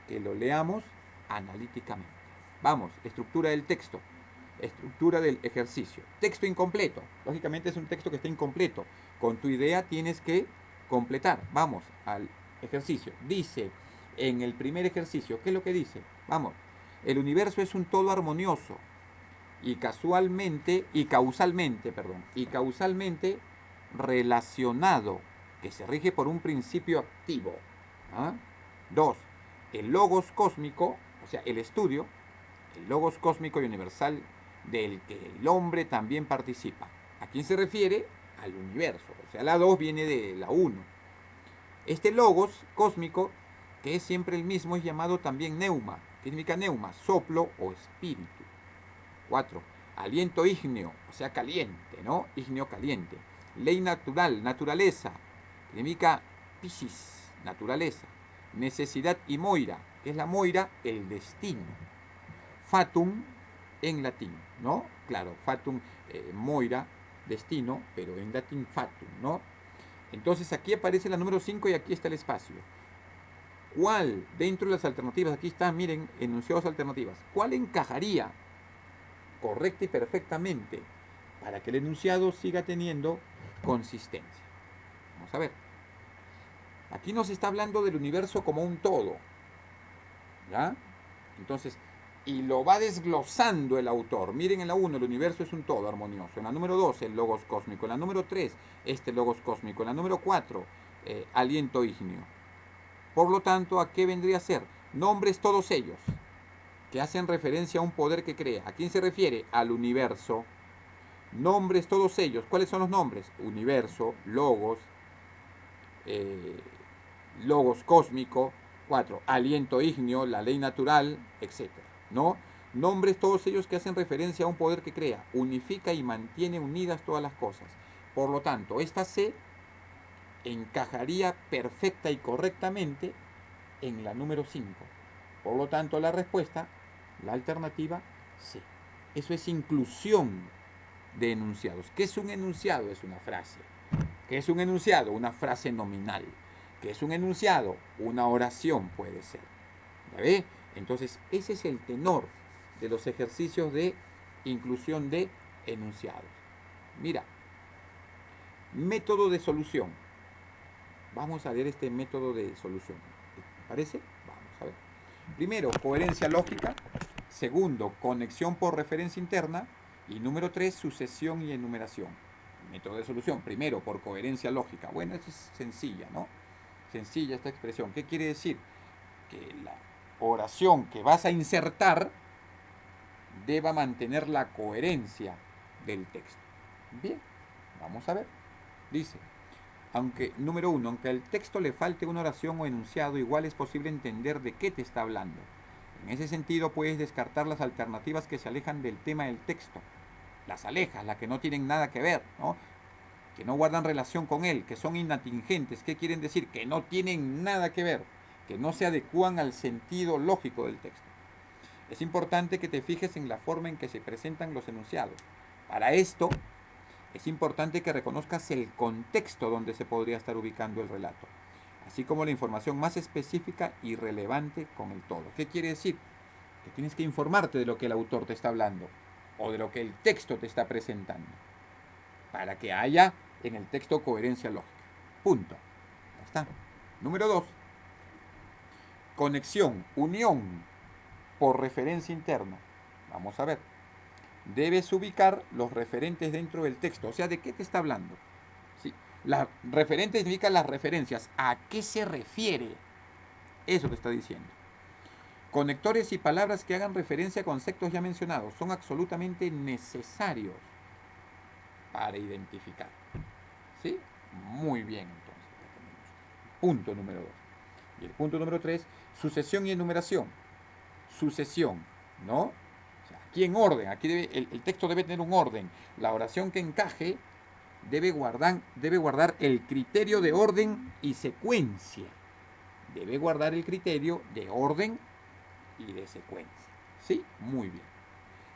que lo leamos analíticamente. Vamos, estructura del texto, estructura del ejercicio. Texto incompleto. Lógicamente es un texto que está incompleto. Con tu idea tienes que completar. Vamos al ejercicio. Dice en el primer ejercicio, ¿qué es lo que dice? Vamos, el universo es un todo armonioso y causalmente relacionado, que se rige por un principio activo. 2. El logos cósmico, o sea, el estudio, el logos cósmico y universal del que el hombre también participa. ¿A quién se refiere? Al universo. O sea, la 2 viene de la 1. Este logos cósmico, que es siempre el mismo, es llamado también neuma. ¿Qué significa neuma? Soplo o espíritu. 4. Aliento ígneo, o sea, caliente, ¿no? Ígneo caliente. Ley natural, naturaleza. Significa Piscis, naturaleza. Necesidad y moira. ¿Qué es la moira? El destino. Fatum en latín, ¿no? Claro, fatum, moira, destino, pero en latín fatum, ¿no? Entonces aquí aparece la número 5 y aquí está el espacio. ¿Cuál, dentro de las alternativas, aquí está, miren, enunciados alternativas, cuál encajaría correcta y perfectamente para que el enunciado siga teniendo consistencia? Vamos a ver. Aquí nos está hablando del universo como un todo, ¿ya? Entonces, y lo va desglosando el autor. Miren en la 1, el universo es un todo armonioso. En la número 2, el logos cósmico. En la número 3, este logos cósmico. En la número 4, aliento ígneo. Por lo tanto, ¿a qué vendría a ser? Nombres todos ellos, que hacen referencia a un poder que crea. ¿A quién se refiere? Al universo. Nombres todos ellos. ¿Cuáles son los nombres? Universo, logos, logos cósmico. 4. Aliento ígneo, la ley natural, etc. ¿No? Nombres todos ellos que hacen referencia a un poder que crea, unifica y mantiene unidas todas las cosas. Por lo tanto, esta C encajaría perfecta y correctamente en la número 5. Por lo tanto, la respuesta, la alternativa C. Eso es inclusión de enunciados. ¿Qué es un enunciado? Es una frase. ¿Qué es un enunciado? Una frase nominal. ¿Qué es un enunciado? Una oración puede ser. ¿Ya ve? Entonces, ese es el tenor de los ejercicios de inclusión de enunciados. Mira, método de solución. Vamos a ver este método de solución. ¿Te parece? Vamos a ver. Primero, coherencia lógica. Segundo, conexión por referencia interna. Y número 3, sucesión y enumeración. Método de solución. Primero, por coherencia lógica. Bueno, esto es sencilla, ¿no? Sencilla esta expresión. ¿Qué quiere decir? Que la oración que vas a insertar deba mantener la coherencia del texto. Bien, vamos a ver. Dice, número 1, aunque al texto le falte una oración o enunciado, igual es posible entender de qué te está hablando. En ese sentido, puedes descartar las alternativas que se alejan del tema del texto. Las alejas, las que no tienen nada que ver, ¿no? Que no guardan relación con él, que son inatingentes. ¿Qué quieren decir? Que no tienen nada que ver, que no se adecúan al sentido lógico del texto. Es importante que te fijes en la forma en que se presentan los enunciados. Para esto, es importante que reconozcas el contexto donde se podría estar ubicando el relato, así como la información más específica y relevante con el todo. ¿Qué quiere decir? Que tienes que informarte de lo que el autor te está hablando o de lo que el texto te está presentando, para que haya en el texto coherencia lógica. Punto. Ya está. Número 2. Conexión, unión por referencia interna. Vamos a ver. Debes ubicar los referentes dentro del texto. O sea, ¿de qué te está hablando? ¿Sí? Las referentes significan las referencias. ¿A qué se refiere? Eso te está diciendo. Conectores y palabras que hagan referencia a conceptos ya mencionados son absolutamente necesarios para identificar. ¿Sí? Muy bien, entonces. Punto número 2. Y el punto número 3, sucesión y enumeración. Sucesión, ¿no? O sea, aquí en orden, aquí el texto debe tener un orden. La oración que encaje debe guardar el criterio de orden y secuencia. Debe guardar el criterio de orden y de secuencia. ¿Sí? Muy bien.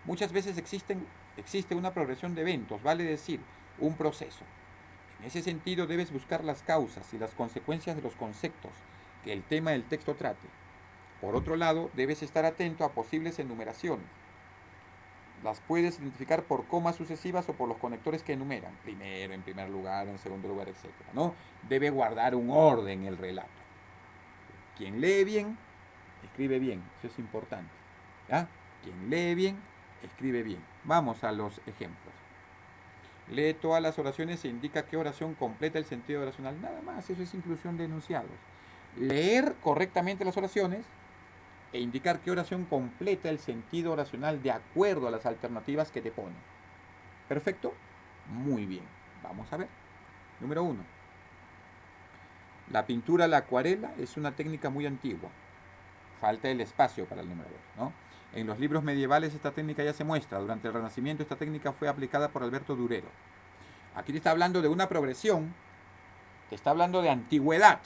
Muchas veces existe una progresión de eventos, vale decir, un proceso. En ese sentido debes buscar las causas y las consecuencias de los conceptos que el tema del texto trate. Por otro lado, debes estar atento a posibles enumeraciones. Las puedes identificar por comas sucesivas o por los conectores que enumeran. Primero, en primer lugar, en segundo lugar, etc. ¿No? Debe guardar un orden el relato. Quien lee bien, escribe bien. Eso es importante. ¿Ya? Quien lee bien, escribe bien. Vamos a los ejemplos. Lee todas las oraciones e indica qué oración completa el sentido oracional. Nada más, eso es inclusión de enunciados. Leer correctamente las oraciones e indicar qué oración completa el sentido oracional de acuerdo a las alternativas que te pone. ¿Perfecto? Muy bien. Vamos a ver. Número 1. La pintura a la acuarela es una técnica muy antigua. Falta el espacio para el número 2, ¿no? En los libros medievales esta técnica ya se muestra. Durante el Renacimiento esta técnica fue aplicada por Alberto Durero. Aquí te está hablando de una progresión, te está hablando de antigüedad.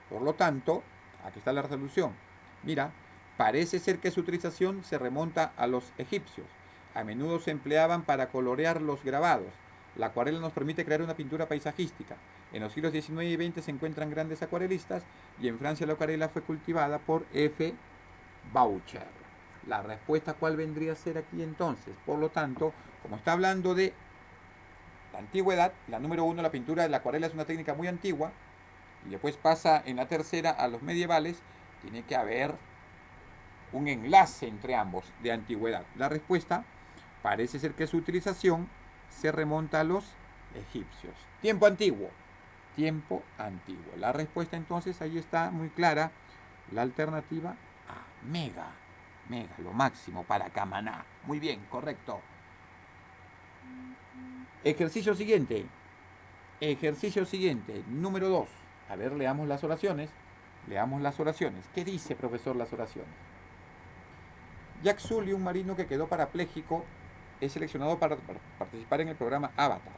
Por lo tanto, aquí está la resolución. Mira, parece ser que su utilización se remonta a los egipcios. A menudo se empleaban para colorear los grabados. La acuarela nos permite crear una pintura paisajística. En los siglos XIX y XX se encuentran grandes acuarelistas y en Francia la acuarela fue cultivada por F. Boucher. La respuesta, ¿cuál vendría a ser aquí entonces? Por lo tanto, como está hablando de la antigüedad, la número 1, la pintura de la acuarela es una técnica muy antigua, y después pasa en la tercera a los medievales, tiene que haber un enlace entre ambos de antigüedad. La respuesta parece ser que su utilización se remonta a los egipcios. Tiempo antiguo. Tiempo antiguo. La respuesta entonces ahí está muy clara. La alternativa A, mega. Mega, lo máximo para Camaná. Muy bien, correcto. Ejercicio siguiente. Ejercicio siguiente, número 2. A ver, leamos las oraciones. Leamos las oraciones. ¿Qué dice, profesor, las oraciones? Jack Sully, un marino que quedó parapléjico, es seleccionado para participar en el programa Avatar.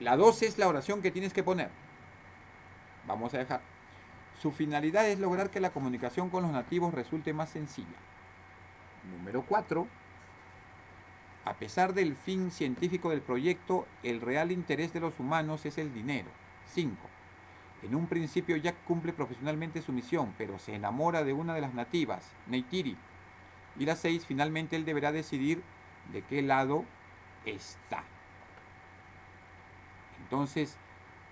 La 2 es la oración que tienes que poner. Vamos a dejar. Su finalidad es lograr que la comunicación con los nativos resulte más sencilla. Número 4. A pesar del fin científico del proyecto, el real interés de los humanos es el dinero. 5. En un principio Jack cumple profesionalmente su misión, pero se enamora de una de las nativas, Neytiri. Y la 6, finalmente él deberá decidir de qué lado está. Entonces,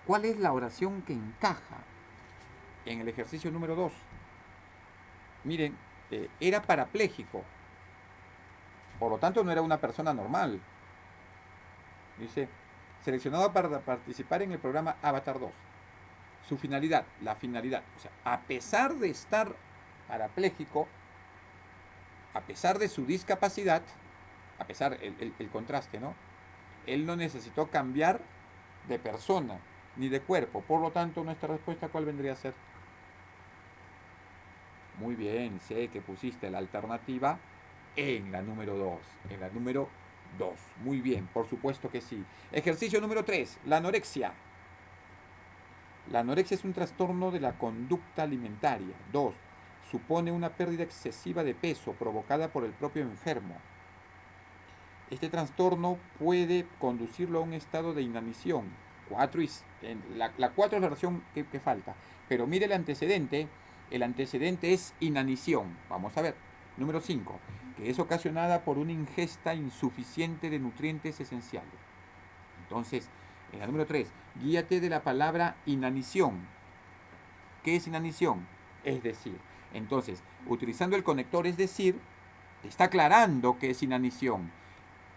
¿Cuál es la oración que encaja en el ejercicio número 2? Miren, era parapléjico, por lo tanto no era una persona normal. Dice, seleccionado para participar en el programa Avatar 2. Su finalidad, la finalidad, o sea, a pesar de estar parapléjico, a pesar de su discapacidad, a pesar el contraste, ¿no? Él no necesitó cambiar de persona ni de cuerpo. Por lo tanto, nuestra respuesta, ¿cuál vendría a ser? Muy bien, sé que pusiste la alternativa en la número 2. En la número 2. Muy bien, por supuesto que sí. Ejercicio número 3, la anorexia. La anorexia es un trastorno de la conducta alimentaria. 2. Supone una pérdida excesiva de peso provocada por el propio enfermo. Este trastorno puede conducirlo a un estado de inanición. 4 la 4 es la oración que falta. Pero mire el antecedente es inanición. Vamos a ver. Número 5, que es ocasionada por una ingesta insuficiente de nutrientes esenciales. Entonces, en la número 3, guíate de la palabra inanición. ¿Qué es inanición? Es decir, entonces, utilizando el conector es decir, te está aclarando que es inanición.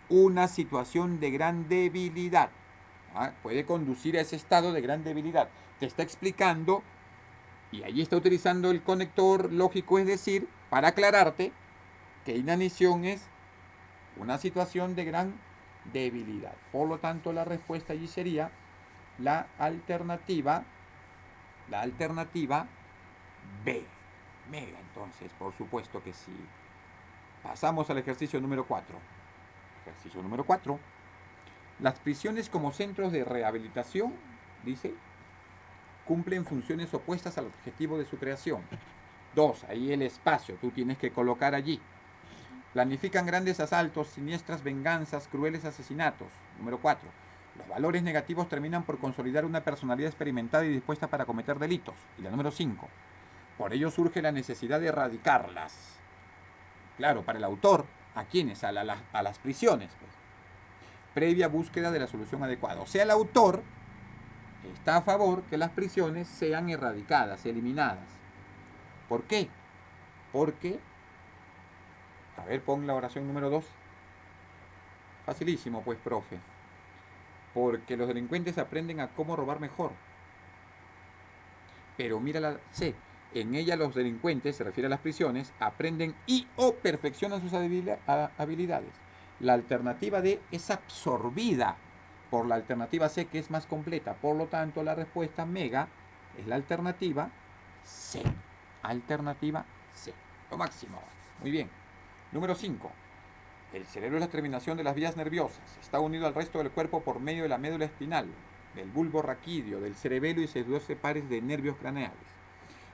Una situación de gran debilidad. Puede conducir a ese estado de gran debilidad. Te está explicando, y allí está utilizando el conector lógico, es decir, para aclararte que inanición es una situación de gran debilidad. Por lo tanto, la respuesta allí sería la alternativa B. Mega, entonces, por supuesto que sí. Pasamos al ejercicio número 4. Ejercicio número 4. Las prisiones como centros de rehabilitación, dice, cumplen funciones opuestas al objetivo de su creación. 2. Ahí el espacio, tú tienes que colocar allí. Planifican grandes asaltos, siniestras venganzas, crueles asesinatos. Número 4. Los valores negativos terminan por consolidar una personalidad experimentada y dispuesta para cometer delitos. Y la número 5. Por ello surge la necesidad de erradicarlas. Claro, para el autor, ¿a quiénes? A las prisiones, pues. Previa búsqueda de la solución adecuada. O sea, el autor está a favor que las prisiones sean erradicadas, eliminadas. ¿Por qué? Porque, a ver, pon la oración número 2. Facilísimo, pues, profe. Porque los delincuentes aprenden a cómo robar mejor. Pero mira la C. En ella los delincuentes, se refiere a las prisiones, aprenden y o perfeccionan sus habilidades. La alternativa D es absorbida por la alternativa C, que es más completa. Por lo tanto, la respuesta mega es la alternativa C. Alternativa C. Lo máximo. Muy bien. Número 5. El cerebro es la terminación de las vías nerviosas. Está unido al resto del cuerpo por medio de la médula espinal, del bulbo raquídeo, del cerebelo y sus 12 pares de nervios craneales.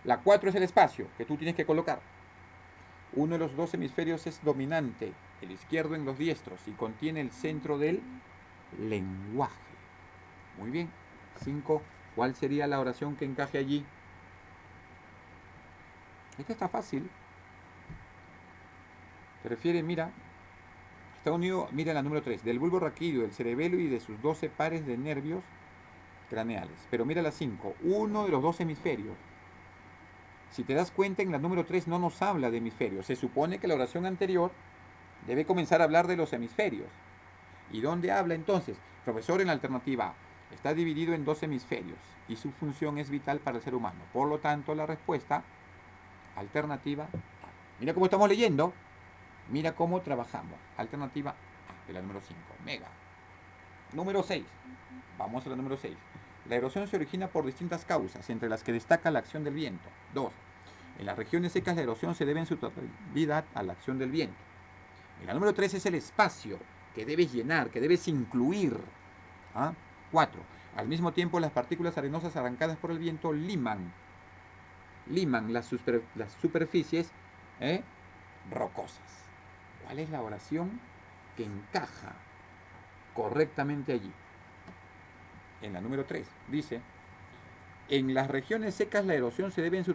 La 4 es el espacio que tú tienes que colocar. Uno de los dos hemisferios es dominante, el izquierdo en los diestros, y contiene el centro del lenguaje. Muy bien. 5. ¿Cuál sería la oración que encaje allí? Esta está fácil. Se refiere, mira, está unido, mira la número 3, del bulbo raquídeo, del cerebelo y de sus 12 pares de nervios craneales. Pero mira la 5, uno de los dos hemisferios. Si te das cuenta, en la número 3 no nos habla de hemisferios. Se supone que la oración anterior debe comenzar a hablar de los hemisferios. ¿Y dónde habla entonces? Profesor, en la alternativa A, está dividido en 2 hemisferios y su función es vital para el ser humano. Por lo tanto, la respuesta, alternativa A. Mira cómo estamos leyendo. Mira cómo trabajamos. Alternativa A de la número 5. Mega. Número 6. Vamos a la número 6. La erosión se origina por distintas causas, entre las que destaca la acción del viento. 2. En las regiones secas la erosión se debe en su totalidad a la acción del viento. Y la número 3 es el espacio que debes llenar, que debes incluir. 4. Al mismo tiempo las partículas arenosas arrancadas por el viento liman las superficies rocosas. ¿Cuál es la oración que encaja correctamente allí? En la número 3 dice, en las regiones secas la erosión se debe en su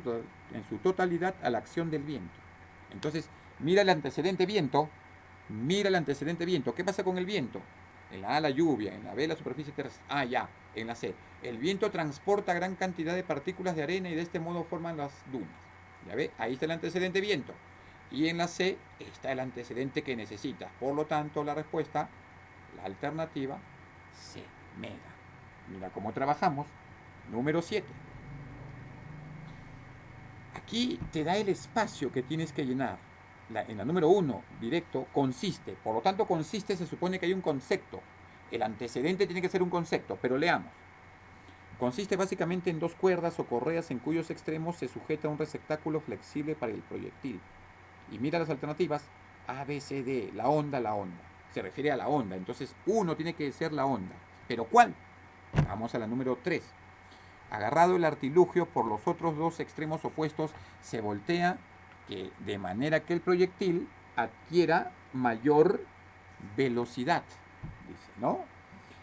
totalidad a la acción del viento. Entonces, mira el antecedente viento. ¿Qué pasa con el viento? En la A la lluvia, en la B la superficie terrestre. Ah, ya, en la C. El viento transporta gran cantidad de partículas de arena y de este modo forman las dunas. Ya ve, ahí está el antecedente viento. Y en la C está el antecedente que necesitas. Por lo tanto, la respuesta, la alternativa, C, mega. Mira cómo trabajamos. Número 7. Aquí te da el espacio que tienes que llenar. En la número 1, directo, consiste. Por lo tanto, consiste, se supone que hay un concepto. El antecedente tiene que ser un concepto, pero leamos. Consiste básicamente en dos cuerdas o correas en cuyos extremos se sujeta un receptáculo flexible para el proyectil. Y mira las alternativas, A, B, C, D, la onda, la onda. Se refiere a la onda, entonces uno tiene que ser la onda. ¿Pero cuál? Vamos a la número 3. Agarrado el artilugio por los otros dos extremos opuestos, se voltea de manera que el proyectil adquiera mayor velocidad, dice, ¿no?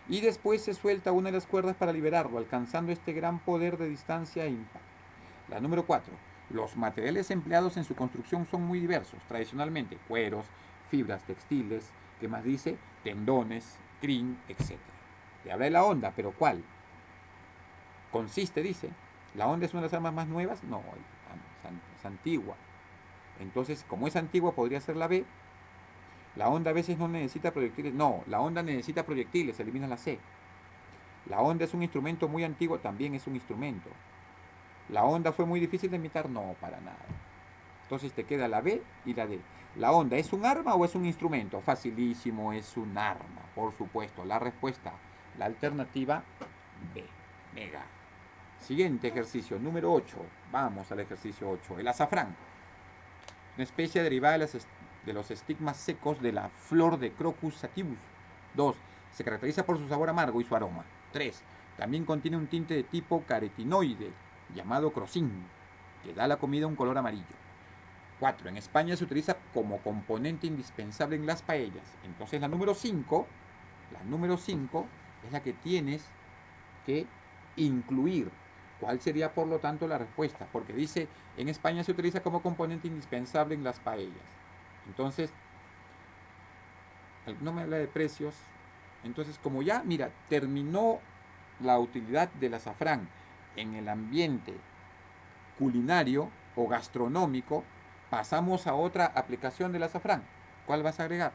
Y después se suelta una de las cuerdas para liberarlo, alcanzando este gran poder de distancia e impacto. La número 4. Los materiales empleados en su construcción son muy diversos, tradicionalmente cueros, fibras textiles, ¿qué más dice? Tendones, crin, etc. Te habla de la onda, pero ¿cuál? Consiste, dice, ¿la onda es una de las armas más nuevas? No, es antigua. Entonces, como es antigua, podría ser la B. La onda a veces no necesita proyectiles. No, la onda necesita proyectiles, elimina la C. La onda es un instrumento muy antiguo, también es un instrumento. La onda fue muy difícil de imitar, no, para nada. Entonces te queda la B y la D. ¿La onda es un arma o es un instrumento? Facilísimo, es un arma, por supuesto. La respuesta, la alternativa B, mega. Siguiente ejercicio, número 8. Vamos al ejercicio 8. El azafrán. Una especie derivada de los estigmas secos de la flor de Crocus sativus. 2. Se caracteriza por su sabor amargo y su aroma. 3. También contiene un tinte de tipo caretinoide, llamado crocin, que da a la comida un color amarillo. 4. En España se utiliza como componente indispensable en las paellas. Entonces la número 5 es la que tienes que incluir. ¿Cuál sería, por lo tanto, la respuesta? Porque dice, en España se utiliza como componente indispensable en las paellas. Entonces, no me habla de precios. Entonces, como ya, mira, terminó la utilidad del azafrán en el ambiente culinario o gastronómico, pasamos a otra aplicación del azafrán. ¿Cuál vas a agregar?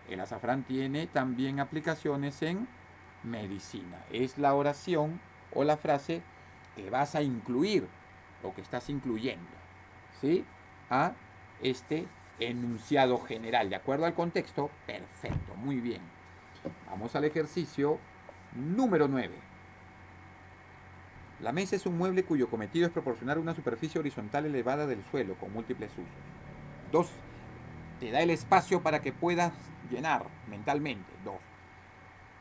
El azafrán tiene también aplicaciones en medicina. Es la oración o la frase que vas a incluir o que estás incluyendo, ¿sí? A este enunciado general. ¿De acuerdo al contexto? Perfecto, muy bien. Vamos al ejercicio número 9. La mesa es un mueble cuyo cometido es proporcionar una superficie horizontal elevada del suelo con múltiples usos. 2. Te da el espacio para que puedas llenar mentalmente. 2.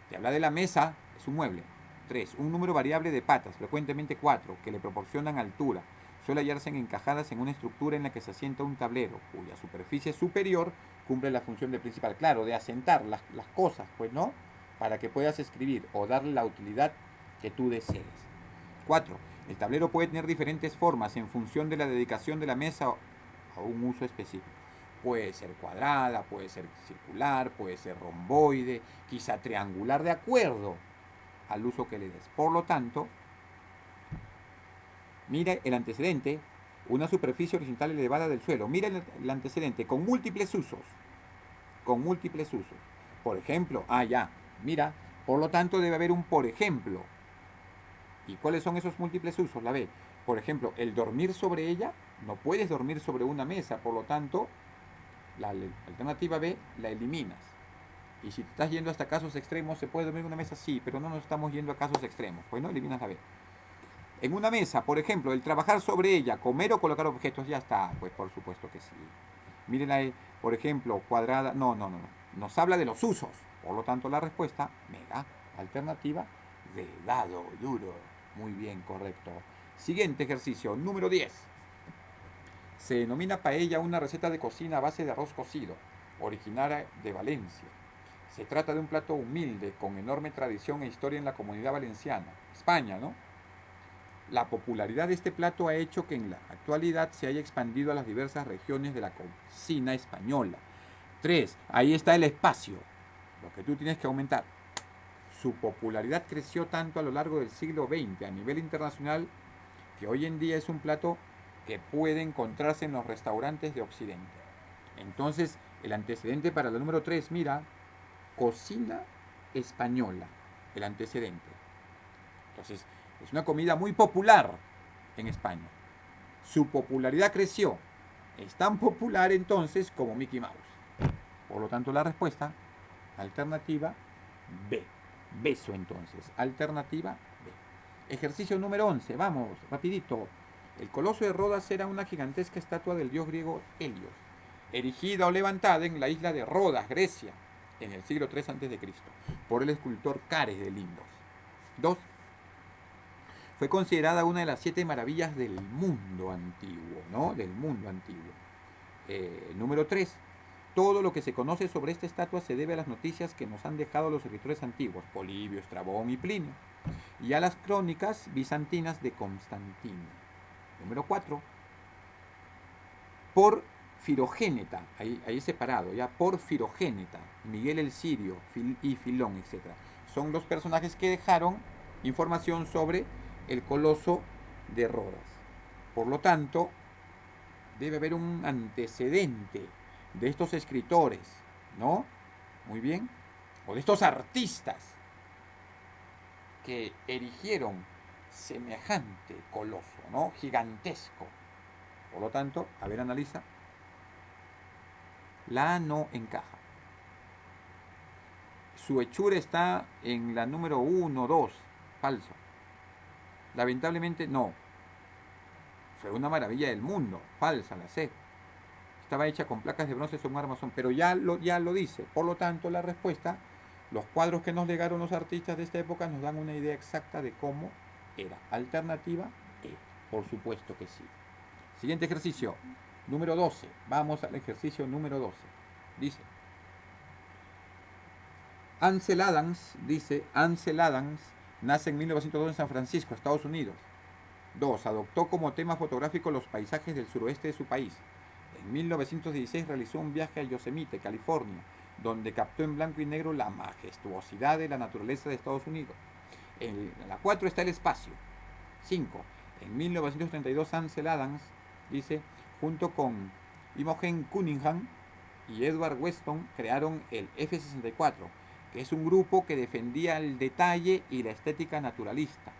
Te habla de la mesa, es un mueble. 3. Un número variable de patas, frecuentemente 4, que le proporcionan altura. Suele hallarse encajadas en una estructura en la que se asienta un tablero, cuya superficie superior cumple la función de principal. Claro, de asentar las cosas, pues, ¿no? Para que puedas escribir o darle la utilidad que tú desees. 4. El tablero puede tener diferentes formas en función de la dedicación de la mesa a un uso específico. Puede ser cuadrada, puede ser circular, puede ser romboide, quizá triangular, de acuerdo al uso que le des. Por lo tanto, mira el antecedente, una superficie horizontal elevada del suelo. Mira el antecedente con múltiples usos. Con múltiples usos. Por ejemplo, mira, por lo tanto debe haber un por ejemplo. ¿Y cuáles son esos múltiples usos? La B. Por ejemplo, el dormir sobre ella, no puedes dormir sobre una mesa, por lo tanto, la alternativa B la eliminas. Y si te estás yendo hasta casos extremos, ¿se puede dormir en una mesa? Sí, pero no nos estamos yendo a casos extremos. Pues no, eliminas la B. En una mesa, por ejemplo, el trabajar sobre ella, comer o colocar objetos, ya está. Pues por supuesto que sí. Miren ahí, por ejemplo, cuadrada. No. Nos habla de los usos. Por lo tanto, la respuesta, mega, alternativa, de dado duro. Muy bien, correcto. Siguiente ejercicio, número 10. Se denomina paella una receta de cocina a base de arroz cocido, originaria de Valencia. Se trata de un plato humilde, con enorme tradición e historia en la Comunidad Valenciana, España, ¿no? La popularidad de este plato ha hecho que en la actualidad se haya expandido a las diversas regiones de la cocina española. 3. Ahí está el espacio, lo que tú tienes que aumentar. Su popularidad creció tanto a lo largo del siglo XX a nivel internacional que hoy en día es un plato que puede encontrarse en los restaurantes de Occidente. Entonces, el antecedente para la número 3, mira, cocina española, el antecedente. Entonces, es una comida muy popular en España. Su popularidad creció. Es tan popular entonces como Mickey Mouse. Por lo tanto, la respuesta, alternativa B. Beso entonces. Alternativa B. Ejercicio número 11. Vamos, rapidito. El coloso de Rodas era una gigantesca estatua del dios griego Helios, erigida o levantada en la isla de Rodas, Grecia, en el siglo III a.C., por el escultor Cares de Lindos. 2. Fue considerada una de las 7 maravillas del mundo antiguo, ¿no? Del mundo antiguo. Número 3. Todo lo que se conoce sobre esta estatua se debe a las noticias que nos han dejado los escritores antiguos, Polibio, Estrabón y Plinio, y a las crónicas bizantinas de Constantino. Número 4. Por Firogéneta, ahí separado, ya, por Firogéneta, Miguel el Sirio y Filón, etc. Son los personajes que dejaron información sobre el coloso de Rodas. Por lo tanto, debe haber un antecedente de estos escritores, ¿no? Muy bien. O de estos artistas que erigieron semejante coloso, ¿no? Gigantesco. Por lo tanto, a ver, analiza. La A no encaja. Su hechura está en la número 1, 2. Falso. Lamentablemente no. Fue una maravilla del mundo. Falsa la C. Estaba hecha con placas de bronce sobre un armazón, pero ya lo dice. Por lo tanto, la respuesta, los cuadros que nos legaron los artistas de esta época nos dan una idea exacta de cómo era. Alternativa E. Por supuesto que sí. Siguiente ejercicio. Número 12. Vamos al ejercicio número 12. Dice. Ansel Adams nace en 1902 en San Francisco, Estados Unidos. 2. Adoptó como tema fotográfico los paisajes del suroeste de su país. En 1916 realizó un viaje a Yosemite, California, donde captó en blanco y negro la majestuosidad de la naturaleza de Estados Unidos. En la 4 está el espacio. 5. En 1932 Ansel Adams, dice, junto con Imogen Cunningham y Edward Weston crearon el F-64, que es un grupo que defendía el detalle y la estética naturalista.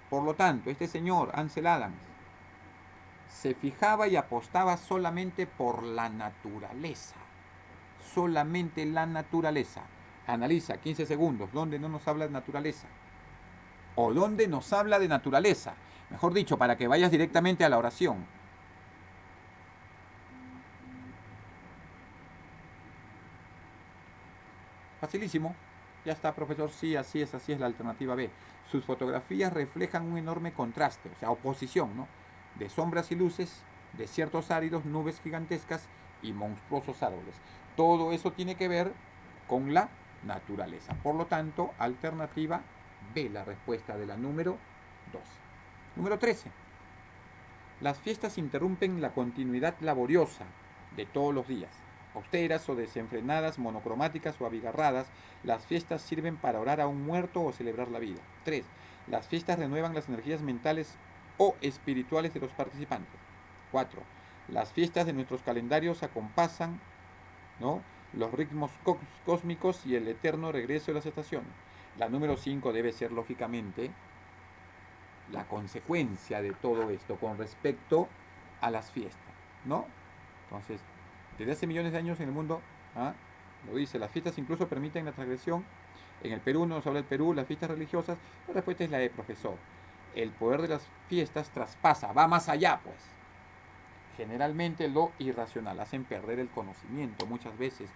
Por lo tanto, este señor, Ansel Adams, se fijaba y apostaba solamente por la naturaleza. Solamente la naturaleza. Analiza, 15 segundos, ¿dónde no nos habla de naturaleza? ¿O dónde nos habla de naturaleza? Mejor dicho, para que vayas directamente a la oración. Facilísimo. Ya está, profesor. Sí, así es la alternativa B. Sus fotografías reflejan un enorme contraste, o sea, oposición, ¿no? De sombras y luces, desiertos áridos, nubes gigantescas y monstruosos árboles. Todo eso tiene que ver con la naturaleza. Por lo tanto, alternativa B, la respuesta de la número 2. Número 13. Las fiestas interrumpen la continuidad laboriosa de todos los días. Austeras o desenfrenadas, monocromáticas o abigarradas, las fiestas sirven para orar a un muerto o celebrar la vida. 3. Las fiestas renuevan las energías mentales o espirituales de los participantes. 4. Las fiestas de nuestros calendarios acompasan, ¿no?, los ritmos cósmicos y el eterno regreso de las estaciones. La número 5 debe ser, lógicamente, la consecuencia de todo esto con respecto a las fiestas, ¿no? Entonces, desde hace millones de años en el mundo, lo dice, las fiestas incluso permiten la transgresión. En el Perú, nos habla el Perú, las fiestas religiosas. La respuesta es la de profesor. El poder de las fiestas traspasa, va más allá, pues. Generalmente lo irracional, hacen perder el conocimiento muchas veces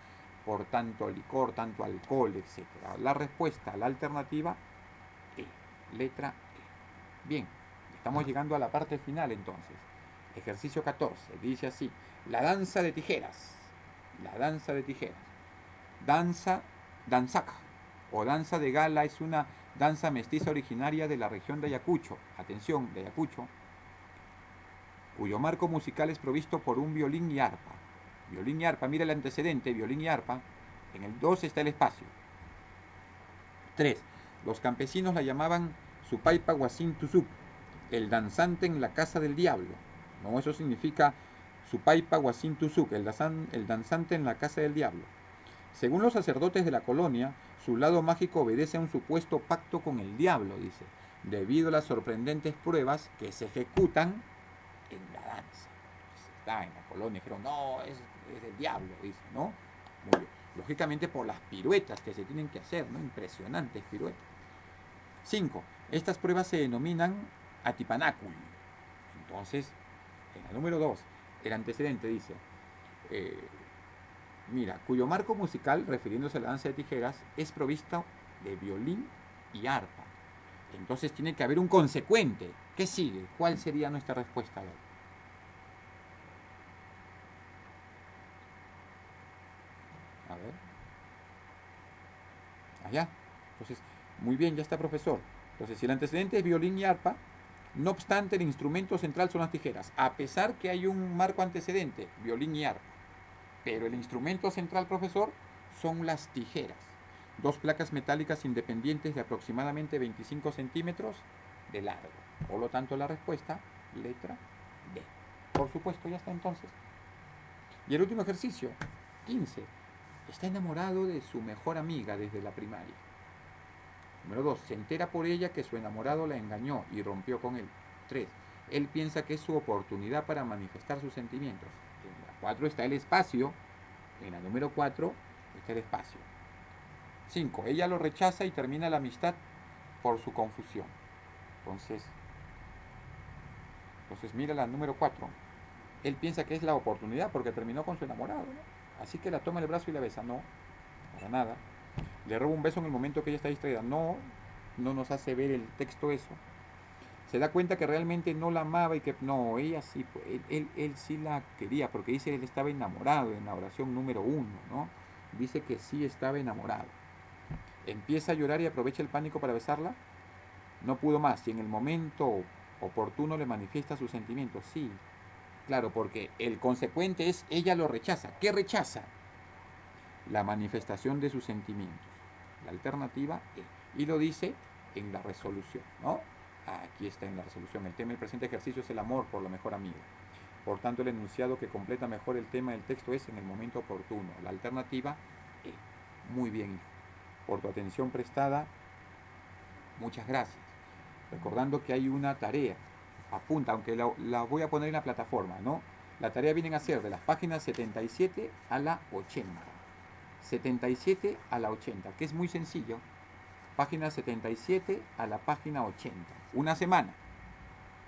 por tanto licor, tanto alcohol, etc. La respuesta, la alternativa, E, letra E. Bien, estamos llegando a la parte final entonces. Ejercicio 14, dice así. La danza de tijeras. La danza de tijeras. Danzaca o danza de gala es una danza mestiza originaria de la región de Ayacucho. Atención, de Ayacucho. Cuyo marco musical es provisto por un violín y arpa. Violín y arpa, mira el antecedente, violín y arpa. En el 2 está el espacio. 3. Los campesinos la llamaban Supaipa Huacín Tuzuk, el danzante en la casa del diablo. ¿No? Eso significa Supaipa Huacín Tuzuk, el danzante en la casa del diablo. Según los sacerdotes de la colonia, su lado mágico obedece a un supuesto pacto con el diablo, dice, debido a las sorprendentes pruebas que se ejecutan en la danza. Está en la colonia, dijeron, no, es el diablo, dice, ¿no? Muy bien. Lógicamente por las piruetas que se tienen que hacer, ¿no? Impresionantes piruetas. 5. Estas pruebas se denominan Atipanacul. Entonces, en la número 2, el antecedente dice, mira, cuyo marco musical, refiriéndose a la danza de tijeras, es provisto de violín y arpa. Entonces tiene que haber un consecuente. ¿Qué sigue? ¿Cuál sería nuestra respuesta a ver? A ver. Allá. Entonces, muy bien, ya está, profesor. Entonces, si el antecedente es violín y arpa, no obstante, el instrumento central son las tijeras. A pesar que hay un marco antecedente, violín y arpa. Pero el instrumento central, profesor, son las tijeras. 2 placas metálicas independientes de aproximadamente 25 centímetros de largo. Por lo tanto, la respuesta, letra D. Por supuesto, ya está entonces. Y el último ejercicio, 15. Está enamorado de su mejor amiga desde la primaria. Número 2. Se entera por ella que su enamorado la engañó y rompió con él. 3. Él piensa que es su oportunidad para manifestar sus sentimientos. En la 4 está el espacio. En la número 4 está el espacio. 5. Ella lo rechaza y termina la amistad por su confusión. Entonces mira la número 4. Él piensa que es la oportunidad porque terminó con su enamorado, ¿no? Así que la toma en el brazo y la besa. No, para nada. Le roba un beso en el momento que ella está distraída. No nos hace ver el texto eso. Se da cuenta que realmente no la amaba y que no, ella sí, él sí la quería, porque dice que él estaba enamorado en la oración número 1, ¿no? Dice que sí estaba enamorado. Empieza a llorar y aprovecha el pánico para besarla. No pudo más y en el momento oportuno le manifiesta sus sentimientos. Sí, claro, porque el consecuente es ella lo rechaza. ¿Qué rechaza? La manifestación de sus sentimientos. La alternativa E. Y lo dice en la resolución, ¿no? Aquí está en la resolución. El tema del presente ejercicio es el amor por la mejor amiga. Por tanto, el enunciado que completa mejor el tema del texto es en el momento oportuno. La alternativa E. Muy bien, hijo. Por tu atención prestada, muchas gracias. Recordando que hay una tarea. Apunta, aunque la voy a poner en la plataforma, ¿no? La tarea viene a ser de las páginas 77 a la 80. 77 a la 80, que es muy sencillo. Página 77 a la página 80. Una semana.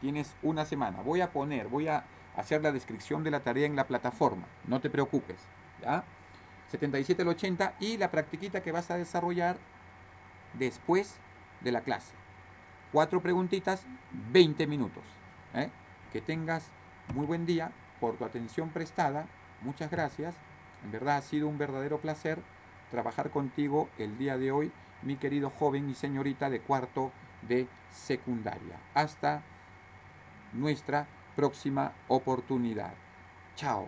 Tienes una semana. Voy a hacer la descripción de la tarea en la plataforma. No te preocupes. ¿Ya? 77 al 80 y la practiquita que vas a desarrollar después de la clase. 4 preguntitas, 20 minutos. Que tengas muy buen día. Por tu atención prestada. Muchas gracias. En verdad ha sido un verdadero placer trabajar contigo el día de hoy, mi querido joven y señorita de cuarto de secundaria. Hasta nuestra próxima oportunidad. Chao.